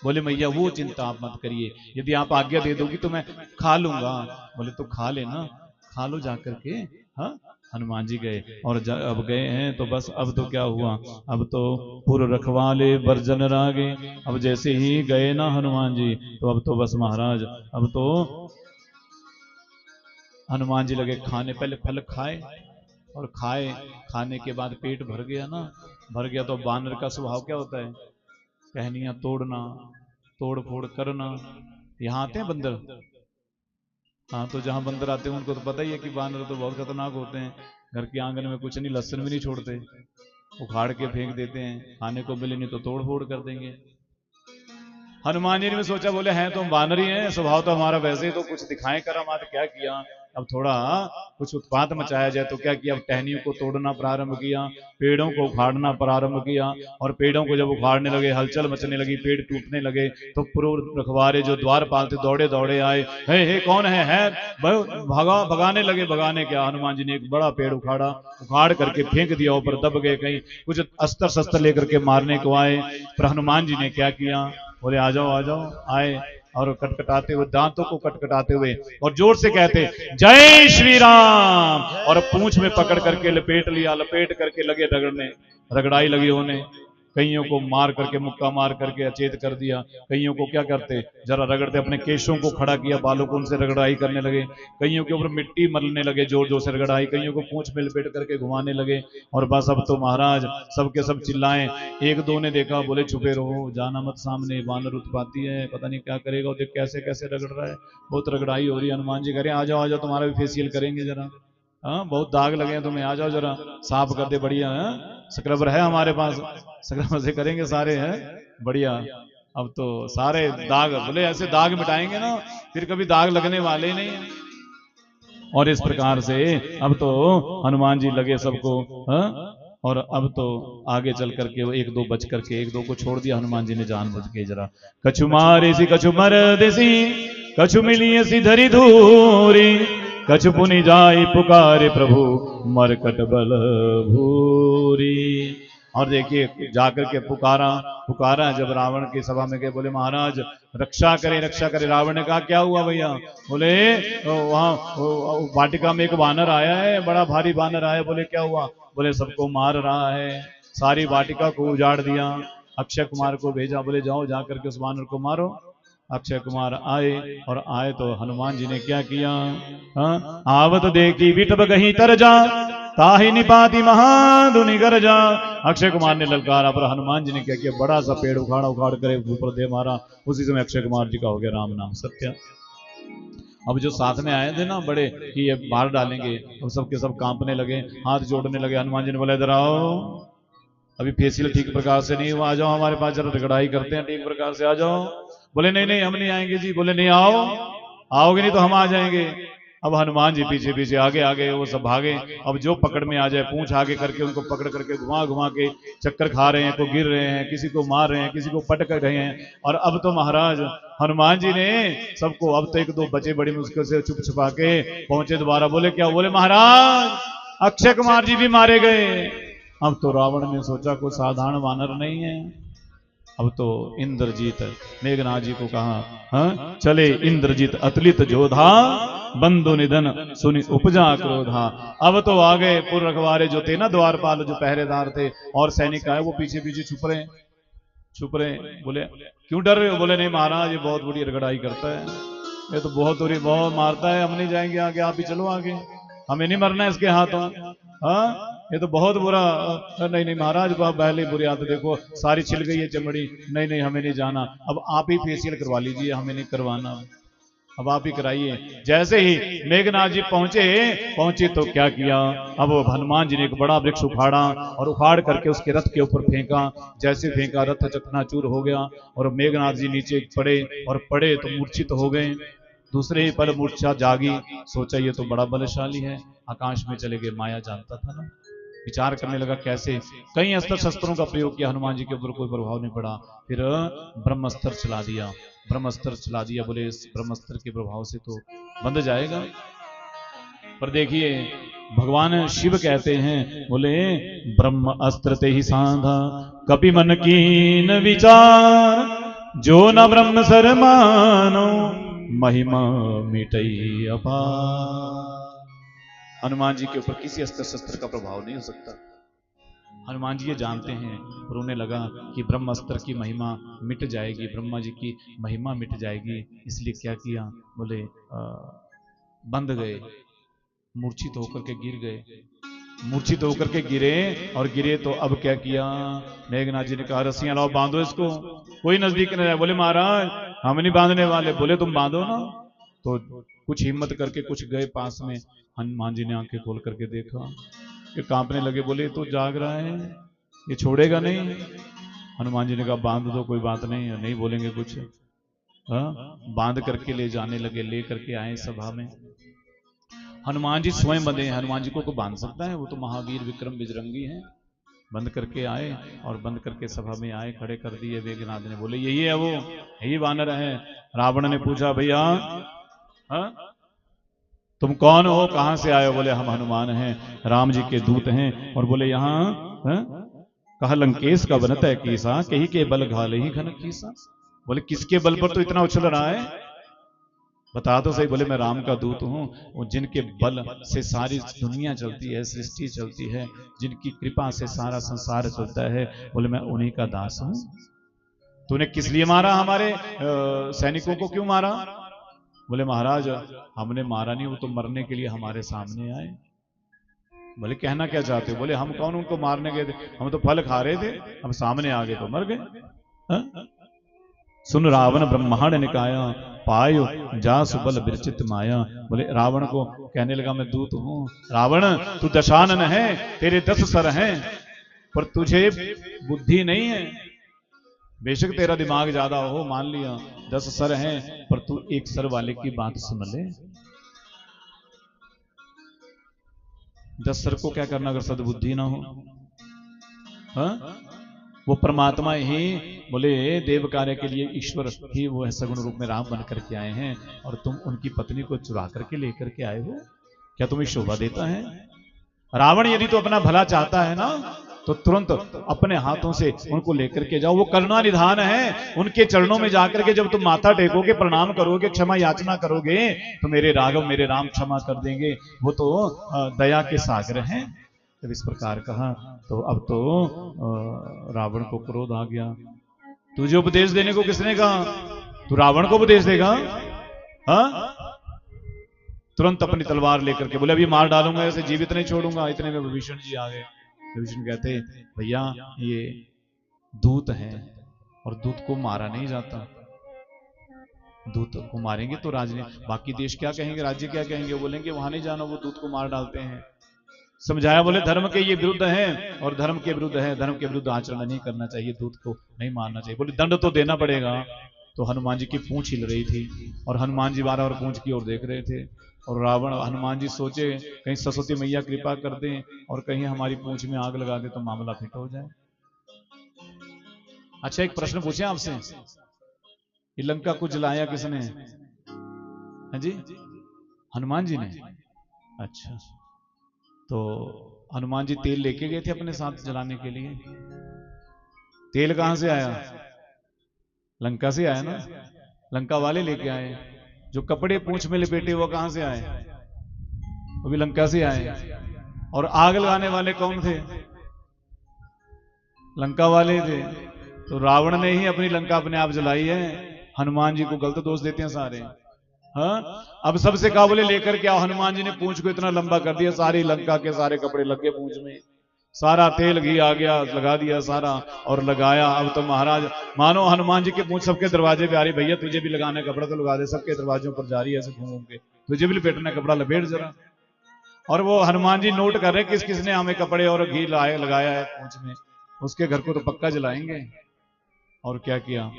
बोले मैया वो चिंता आप मत करिए, यदि आप आज्ञा दे दोगी तो मैं खा लूंगा। बोले तो खा लेना, खा लो जा करके। हाँ हनुमान जी गए और अब गए हैं तो बस अब तो क्या हुआ, अब तो पुर रखवाले बरजन रागे। अब जैसे ही गए ना हनुमान जी, तो अब तो बस महाराज, अब तो हनुमान जी लगे खाने। पहले फल खाए, और खाने के बाद पेट भर गया ना, भर गया तो बानर का स्वभाव क्या होता है? टहनियां तोड़ना, तोड़ फोड़ करना। यहाँ आते हैं बंदर, हाँ, तो जहां बंदर आते हैं उनको तो पता ही है कि बानर तो बहुत खतरनाक होते हैं। घर के आंगन में कुछ नहीं, लहसुन भी नहीं छोड़ते, उखाड़ के फेंक देते हैं, खाने को मिले नहीं तो तोड़ फोड़ कर देंगे। हनुमान जी ने सोचा, बोले हैं तो हम बानर ही हैं, स्वभाव तो हमारा वैसे ही, तो कुछ दिखाएं करामात। क्या किया, अब थोड़ा कुछ उत्पात मचाया जाए। तो क्या किया, अब टहनियों को तोड़ना प्रारंभ किया, पेड़ों को उखाड़ना प्रारंभ किया। और पेड़ों को जब उखाड़ने लगे, हलचल मचने लगी, पेड़ टूटने लगे, तो पूर्व रखवारे जो द्वारपाल थे दौड़े दौड़े आए, हे कौन है भगाने लगे। भगाने क्या, हनुमान जी ने एक बड़ा पेड़ उखाड़ा, उखाड़ करके फेंक दिया ऊपर, दब गए। कहीं कुछ अस्त्र शस्त्र लेकर के मारने को आए, पर हनुमान जी ने क्या किया, बोले आ जाओ आ जाओ। आए और कटकटाते हुए, दांतों को कटकटाते हुए और जोर से कहते जय श्री राम, और पूंछ में पकड़ करके लपेट लिया, लपेट करके लगे रगड़ने, रगड़ाई लगी होने। कईयों को मार करके, मुक्का मार करके अचेत कर दिया। कईयों को क्या करते, जरा रगड़ते, अपने केशों को खड़ा किया, बालों को, उनसे रगड़ाई करने लगे। कईयों के ऊपर मिट्टी मलने लगे, जोर जोर से रगड़ाई। कईयों को पूंछ में लपेट करके घुमाने लगे। और बस अब तो महाराज सबके सब चिल्लाएं। एक दो ने देखा, बोले छुपे रहो, जाना मत सामने, बानर उत्पाती है, पता नहीं क्या करेगा। देख कैसे कैसे रगड़ रहा है, बहुत रगड़ाई हो रही है। हनुमान जी कह रहे आ जाओ तुम्हारा भी फेसियल करेंगे जरा, हाँ बहुत दाग लगे हैं तुम्हें, आ जाओ जरा साफ कर दे, बढ़िया है, स्क्रबर है हमारे पास, स्क्रबर से करेंगे सारे, हैं बढ़िया। अब तो सारे दाग, बोले ऐसे दाग मिटाएंगे ना, फिर कभी दाग लगने वाले नहीं। और इस प्रकार से अब तो हनुमान जी लगे सबको, हाँ? और अब तो आगे चल करके वो एक दो बच करके, एक दो को छोड़ दिया हनुमान जी ने जानबूझ के, जरा कछु मारे सी कछु मर देसी, कछु मिली सी धरी धूरी, कछु पुनि जाई पुकारे प्रभु, मरकट बल भूरी। और देखिए जाकर के पुकारा, पुकारा जब रावण की सभा में गए, बोले महाराज रक्षा करे, रक्षा करे। रावण ने कहा क्या हुआ भैया, बोले वहां वाटिका में एक वानर आया है, बड़ा भारी वानर आया। बोले क्या हुआ, बोले सबको मार रहा है, सारी वाटिका को उजाड़ दिया। अक्षय कुमार को भेजा, बोले जाओ जाकर के उस वानर को मारो। अक्षय कुमार आए, और आए तो हनुमान जी ने क्या किया, आवत देखी विटब गही तर जा, ताहि निपाति महाधुनि गरजा। अक्षय कुमार ने ललकारा, पर हनुमान जी ने क्या किया, बड़ा सा पेड़ उखाड़ा, उखाड़ कर ऊपर दे मारा। उसी समय अक्षय कुमार जी का हो गया राम नाम सत्य। अब जो साथ में आए थे ना बड़े कि ये मार डालेंगे, अब सबके सब कांपने लगे, हाथ जोड़ने लगे। हनुमान जी ने बोला इधर आओ, अभी फेसियल ठीक प्रकार से नहीं हुआ, आ जाओ हमारे पास, जरा रगड़ाई करते हैं ठीक प्रकार से, आ जाओ। बोले नहीं नहीं हम नहीं आएंगे जी। बोले नहीं आओ, आओगे नहीं तो हम आ जाएंगे। अब हनुमान जी पीछे पीछे, आगे आगे, वो सब भागे। अब जो पकड़ में आ जाए, पूंछ आगे करके उनको पकड़ करके घुमा घुमा के चक्कर खा रहे हैं, को गिर रहे हैं, किसी को मार रहे हैं, किसी को पटक रहे हैं। और अब तो महाराज हनुमान जी ने सबको, अब तो एक दो बचे बड़ी मुश्किल से छुप छुपा के पहुंचे दोबारा। बोले क्या, बोले महाराज अक्षय कुमार जी भी मारे गए। अब तो रावण ने सोचा कोई साधारण वानर नहीं है। अब तो इंद्रजीत मेघनाथ जी को कहा, हाँ चले इंद्रजीत अतुलित जोधा, बंधु निधन सुनि उपजा क्रोधा। अब तो आ गए पूर्व रखवारे जो थे ना, द्वारपाल जो पहरेदार थे और सैनिक आए, वो पीछे पीछे छुप रहे। बोले क्यों डर रहे हो, बोले नहीं महाराज ये बहुत बड़ी रगड़ाई करता है, ये तो बहुत दूरी बहुत मारता है, हम नहीं जाएंगे आगे, आप ही चलो आगे, हमें नहीं मरना है इसके हाथों, हाँ ये तो बहुत बुरा। नहीं नहीं महाराज पहले बुरी आदत देखो, सारी छिल गई है चमड़ी, नहीं नहीं हमें नहीं जाना, अब आप ही फेसियल करवा लीजिए, हमें नहीं करवाना, अब आप ही कराइए। जैसे ही मेघनाथ जी पहुंचे तो क्या किया, अब हनुमान जी ने एक बड़ा वृक्ष उखाड़ा और उखाड़ करके उसके रथ के ऊपर फेंका। जैसे फेंका रथ चकनाचूर हो गया और मेघनाथ जी नीचे पड़े, और पड़े तो मूर्छित हो गए। दूसरे ही पल मूर्छा जागी, सोचा ये तो बड़ा बलशाली है, आकाश में चले गए। माया जानता था ना, विचार करने लगा कैसे। कई अस्त्र शस्त्रों का प्रयोग किया, हनुमान जी के ऊपर कोई प्रभाव नहीं पड़ा। फिर ब्रह्मास्त्र चला दिया, ब्रह्मास्त्र चला दिया। बोले इस ब्रह्मास्त्र के प्रभाव से तो बंध जाएगा, पर देखिए भगवान शिव कहते हैं, बोले ब्रह्म अस्त्र ते ही साधा, कपि मन कीन विचार, जो न ब्रह्म सर मानो, महिमा मिटई अपार। हनुमान जी के ऊपर किसी अस्त्र शस्त्र का प्रभाव नहीं हो सकता। हनुमान जी ये जानते हैं, और उन्हें लगा कि ब्रह्मास्त्र की महिमा मिट जाएगी, ब्रह्मा जी की महिमा मिट जाएगी, इसलिए क्या किया, बोले बंध गए, मूर्छित होकर के गिर गए। मूर्छित होकर के गिरे, और गिरे तो अब क्या किया, मेघनाथ जी ने कहा रस्सियां लाओ बांधो इसको। कोई नजदीक नहीं आया, बोले महाराज हम नहीं बांधने वाले। बोले तुम बांधो ना। तो कुछ हिम्मत करके कुछ गए पास में। हनुमान जी ने आंखें खोल करके देखा, ये कांपने लगे। बोले तो जाग रहा है, ये छोड़ेगा नहीं। हनुमान जी ने कहा बांध दो, कोई बात नहीं, नहीं बोलेंगे कुछ। बांध करके ले जाने लगे, ले करके आए सभा में। हनुमान जी स्वयं बंधे हैं, हनुमान जी को बांध सकता है, वो तो महावीर विक्रम बिजरंगी हैं। बंद करके आए और बंद करके सभा में आए, खड़े कर दिए। मेघनाथ ने बोले यही है वो, यही वानर है। रावण ने पूछा भैया तुम कौन हो, कहां से आए हो? बोले हम हनुमान हैं, राम जी के दूत हैं। और बोले यहाँ कहा लंकेश का बनत है कीसा, कही के बल घाले ही घन कीसा। बोले किसके बल पर तो इतना उछल रहा है, बता तो सही। बोले मैं राम का दूत हूं, जिनके बल से सारी दुनिया चलती है, सृष्टि चलती है, जिनकी कृपा से सारा संसार चलता है। बोले मैं उन्हीं का दास हूं। तूने किस लिए मारा, हमारे सैनिकों को क्यों मारा? बोले महाराज हमने मारा नहीं, वो तो मरने के लिए हमारे सामने आए। बोले कहना क्या चाहते हो? बोले हम कौन उनको मारने गए थे, हम तो फल खा रहे थे, हम सामने आ गए तो मर गए। सुन रावण ब्रह्मांड निकाया, पायो जा सुबल विरचित माया। बोले रावण को कहने लगा मैं दूत हूं। रावण तू दशानन है, तेरे 10 सर हैं, पर तुझे बुद्धि नहीं है। बेशक तेरा दिमाग ज्यादा हो, मान लिया 10 सर हैं, पर तू एक सर वाले की बात सुन ले। 10 सर को क्या करना अगर सद्बुद्धि ना हो? वो परमात्मा ही, बोले देव कार्य के लिए ईश्वर ही वो है, सगुण रूप में राम बन करके आए हैं, और तुम उनकी पत्नी को चुरा करके लेकर के आए हो, क्या तुम्हें शोभा देता है? रावण यदि तो अपना भला चाहता है ना, तो तुरंत अपने हाथों से उनको लेकर के जाओ। वो करुणा निधान है, उनके चरणों में जाकर के जब तुम माथा टेकोगे, प्रणाम करोगे, क्षमा याचना करोगे, तो मेरे राघव मेरे राम क्षमा कर देंगे। वो तो दया के सागर हैं। जब इस प्रकार कहा तो अब तो रावण को क्रोध आ गया। तुझे उपदेश देने को किसने कहा? तू रावण को उपदेश देगा? तुरंत अपनी तलवार लेकर के बोले अभी मार डालूंगा, ऐसे जीवित नहीं छोड़ूंगा। इतने में विभीषण जी आ गए। विभीषण कहते भैया ये दूत है, और दूत को मारा नहीं जाता। दूत को मारेंगे तो राजनीति, बाकी देश क्या कहेंगे, राज्य क्या कहेंगे? बोलेंगे वहां नहीं जाना, वो दूत को मार डालते हैं। समझाया, बोले धर्म के ये विरुद्ध है, और धर्म के विरुद्ध है, धर्म के विरुद्ध आचरण नहीं करना चाहिए, दूत को नहीं मारना चाहिए। बोले दंड तो देना पड़ेगा। तो हनुमान जी की पूंछ हिल रही थी, और हनुमान जी बार बार पूंछ की ओर देख रहे थे। और रावण, हनुमान जी सोचे कहीं सरस्वती मैया कृपा कर दें और कहीं हमारी पूंछ में आग लगा दे तो मामला फिट हो जाए। अच्छा एक प्रश्न पूछे आपसे, ये लंका को जलाया किसने? हाँ जी, हनुमान जी ने। अच्छा, तो हनुमान जी तेल लेके गए थे अपने साथ जलाने के लिए। तेल कहां से आया? लंका से आया ना, लंका वाले लेके आए। जो कपड़े पूंछ में लपेटे वो कहां से आए? वो भी लंका से आए। और आग लगाने वाले कौन थे? लंका वाले थे। तो रावण ने ही अपनी लंका अपने आप जलाई है। हनुमान जी को गलत दोष देते हैं सारे। हाँ, अब सबसे कहा बोले लेकर के आओ। हनुमान जी ने पूंछ को इतना लंबा कर दिया, सारी लंका के सारे कपड़े लग गए पूंछ में, सारा तेल घी आ गया, लगा दिया सारा और लगाया। अब तो महाराज मानो हनुमान जी के पूंछ सबके दरवाजे पे आ रही, भैया तुझे भी लगाना कपड़ा तो लगा दे, सबके दरवाजों पर जा रही है ऐसे घूम के, तुझे भी लपेटना कपड़ा लपेट जरा। और वो हनुमान जी नोट कर रहे किस किसने हमें कपड़े और घी लगाया है पूंछ में, उसके घर को तो पक्का जलाएंगे। और क्या किया,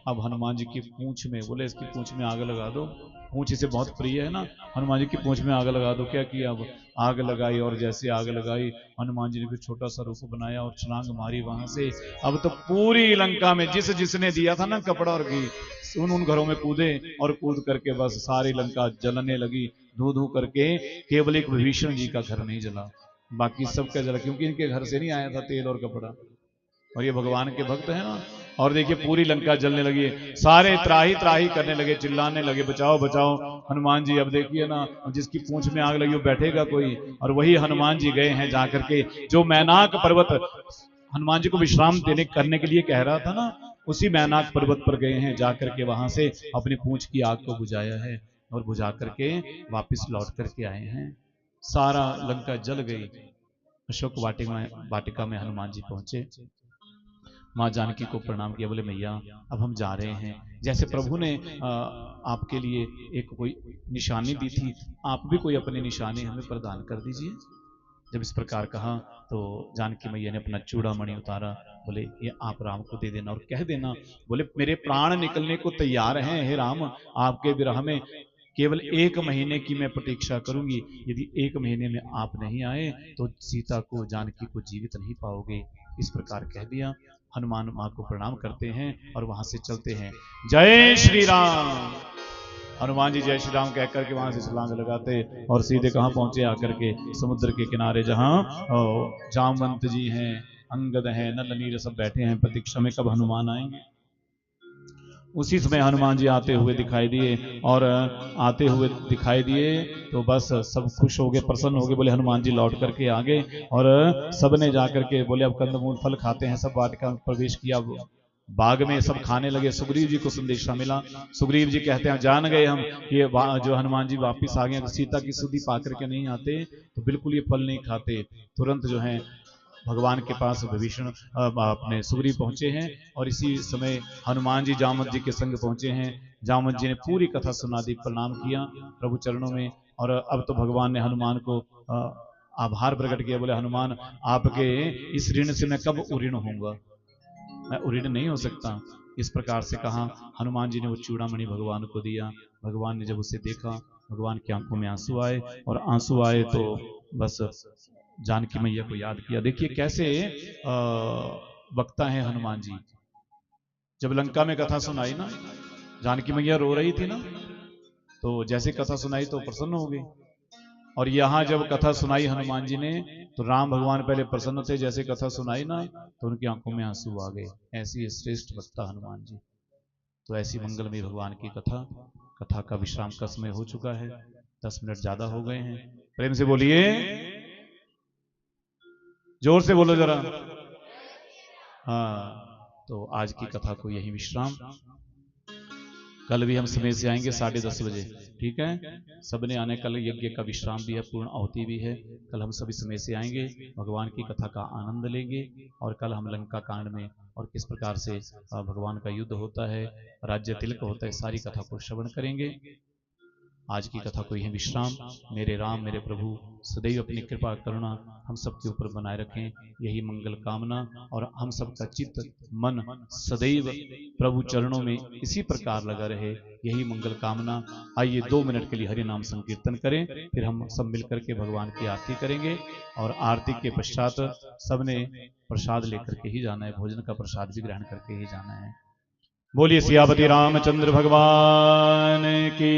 अब हनुमान जी की पूंछ में, बोले इसकी पूंछ में आग लगा दो, पूंछ इसे बहुत प्रिय है ना, हनुमान जी की पूंछ में आग लगा दो। क्या किया, अब आग लगाई, और जैसे आग लगाई हनुमान जी ने फिर छोटा सा रूप बनाया और छलांग मारी वहां से। अब तो पूरी लंका में जिस जिसने दिया था ना कपड़ा और घी, उन घरों में कूदे, और कूद करके बस सारी लंका जलने लगी धू धू करके। केवल एक विभीषण जी का घर नहीं जला, बाकी सबका जला, क्योंकि इनके घर से नहीं आया था तेल और कपड़ा, और ये भगवान के भक्त है ना। और देखिए पूरी लंका जलने लगी, सारे त्राही त्राही करने लगे, चिल्लाने लगे बचाओ बचाओ हनुमान जी। अब देखिए ना, जिसकी पूंछ में आग लगी वो बैठेगा कोई? और वही हनुमान जी गए हैं जाकर के, जो मैनाक पर्वत हनुमान जी को विश्राम देने करने के लिए कह रहा था ना, उसी मैनाक पर्वत पर गए हैं, जाकर के वहां से अपनी पूंछ की आग को बुझाया है, और बुझा करके वापिस लौट करके आए हैं। सारा लंका जल गई। अशोक वाटिका में हनुमान जी पहुंचे, माँ जानकी को प्रणाम किया, बोले मैया अब हम जा रहे हैं। जैसे प्रभु ने आपके लिए एक कोई निशानी दी थी, आप भी कोई अपनी निशानी हमें प्रदान कर दीजिए। जब इस प्रकार कहा तो जानकी मैया ने अपना चूड़ामणि उतारा, बोले ये आप राम को दे देना और कह देना, बोले मेरे प्राण निकलने को तैयार हैं हे राम, आपके विरह में केवल 1 महीने की मैं प्रतीक्षा करूंगी, यदि 1 महीने में आप नहीं आए तो सीता को, जानकी को जीवित नहीं पाओगे। इस प्रकार कह दिया। हनुमान माँ को प्रणाम करते हैं और वहां से चलते हैं। जय श्री राम। हनुमान जी जय श्री राम कह करके वहां से छलांग लगाते और सीधे कहां पहुंचे, आकर के समुद्र के किनारे, जहां जामवंत जी हैं, अंगद हैं, नल नील सब बैठे हैं प्रतीक्षा में कब हनुमान आएंगे। उसी समय हनुमान जी आते हुए दिखाई दिए, और आते हुए दिखाई दिए तो बस सब खुश हो गए, प्रसन्न हो गए, बोले हनुमान जी लौट करके आ गए। और सबने जाकर के बोले अब कंदमूल फल खाते हैं। सब वाटिका में प्रवेश किया, बाग में सब खाने लगे। सुग्रीव जी को संदेशा मिला। सुग्रीव जी कहते हैं जान गए हम कि जो हनुमान जी वापिस आ गए, तो सीता की सुधि पा करके नहीं आते तो बिल्कुल ये फल नहीं खाते। तुरंत जो है भगवान के पास विभीषण अपने सुग्रीव पहुंचे हैं, और इसी समय हनुमान जी जामवंत जी के संग पहुंचे हैं। जामवंत जी ने पूरी कथा सुना दी, प्रणाम किया प्रभु चरणों में। और अब तो भगवान ने हनुमान को आभार प्रकट किया, बोले हनुमान आपके इस ऋण से मैं कब उऋण होऊंगा, मैं उऋण नहीं हो सकता। इस प्रकार से कहा। हनुमान जी ने वो चूड़ामणि भगवान को दिया। भगवान ने जब उसे देखा, भगवान की आंखों में आंसू आए, और आंसू आए तो बस जानकी मैया को याद किया। देखिए कैसे वक्ता है हनुमान जी। जब लंका में कथा सुनाई ना, जानकी मैया रो रही थी ना, तो जैसे कथा सुनाई तो प्रसन्न हो गई। और यहां जब कथा सुनाई हनुमान जी ने, तो राम भगवान पहले प्रसन्न थे, जैसे कथा सुनाई ना तो उनकी आंखों में आंसू आ गए। ऐसी श्रेष्ठ वक्ता हनुमान जी। तो ऐसी मंगलमय भगवान की कथा का विश्राम का समय हो चुका है। 10 मिनट ज्यादा हो गए हैं। प्रेम से बोलिए, जोर से बोलो जरा। हाँ, तो आज की कथा को यही विश्राम। कल भी हम समय से आएंगे 10:30 बजे, ठीक है। सबने आने, कल यज्ञ का विश्राम भी है, पूर्ण आहुति भी है। कल हम सभी समय से आएंगे, भगवान की कथा का आनंद लेंगे। और कल हम लंका कांड में और किस प्रकार से भगवान का युद्ध होता है, राज्य तिलक होता है, सारी कथा को श्रवण करेंगे। आज की कथा को यह विश्राम। मेरे राम मेरे प्रभु सदैव अपनी कृपा करुणा हम सबके ऊपर बनाए रखें, यही मंगल कामना। और हम सबका चित्त मन सदैव प्रभु चरणों में इसी प्रकार लगा रहे, यही मंगल कामना। आइए 2 मिनट के लिए हरि नाम संकीर्तन करें, फिर हम सब मिलकर के भगवान की आरती करेंगे। और आरती के पश्चात सबने प्रसाद लेकर के ही जाना है, भोजन का प्रसाद भी ग्रहण करके ही जाना है। बोलिए सियापति रामचंद्र भगवान की।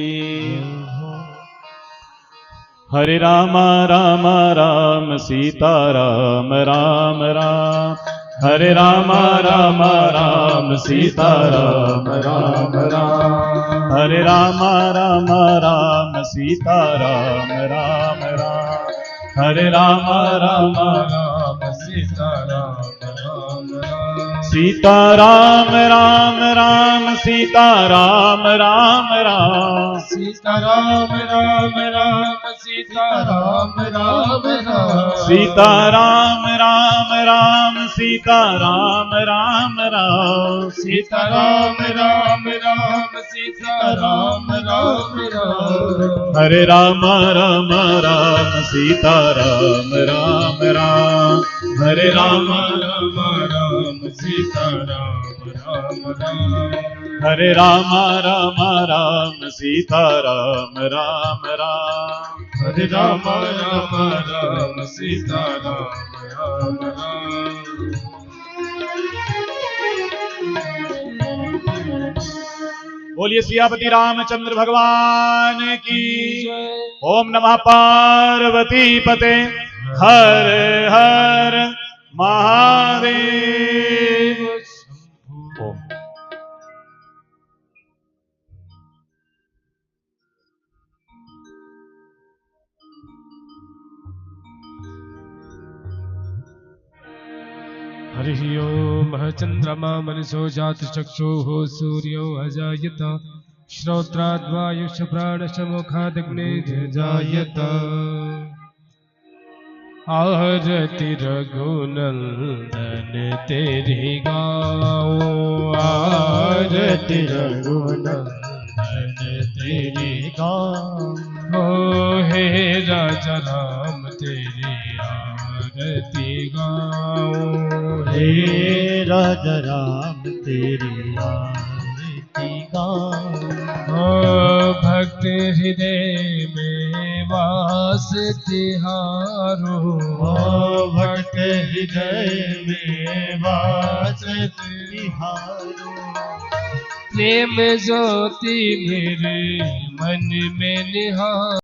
हरे राम राम राम सीता राम राम राम, हरे राम राम राम सीता राम राम राम, हरे राम राम राम सीता राम राम राम, हरे राम राम राम सीता राम राम राम, सीता राम राम राम सीता राम राम राम, सीता राम राम राम सीता राम राम राम, सीता राम राम राम सीता राम राम राम, सीता राम राम राम सीता राम राम राम, हरे राम राम राम सीता राम राम राम, हरे राम राम राम सीता राम राम राम, हरे राम राम राम सीता राम राम राम, हरे राम राम राम सीता राम राम राम। बोलिए सियापति रामचंद्र भगवान की। ओम नमः पार्वती पते, हर हर महादेव। ओम। हरिः ओम् चन्द्रमा मनसो जातचक्षुः सूर्यो अजायत, श्रोत्राद्वायुष प्राणश मुखादग्ने जायत। आरती रघुनंदन तेरी गाओ, आरती रघुनंदन तेरी गाओ। ओ हे राजा राम तेरी आरती गाओ, हे राजा राम तेरी आरती गाओ। ओ भक्त हृदय में वास तिहारो, ओ भक्त हृदय में वास तिहारो। प्रेम ज्योति मेरे मन में निहारो।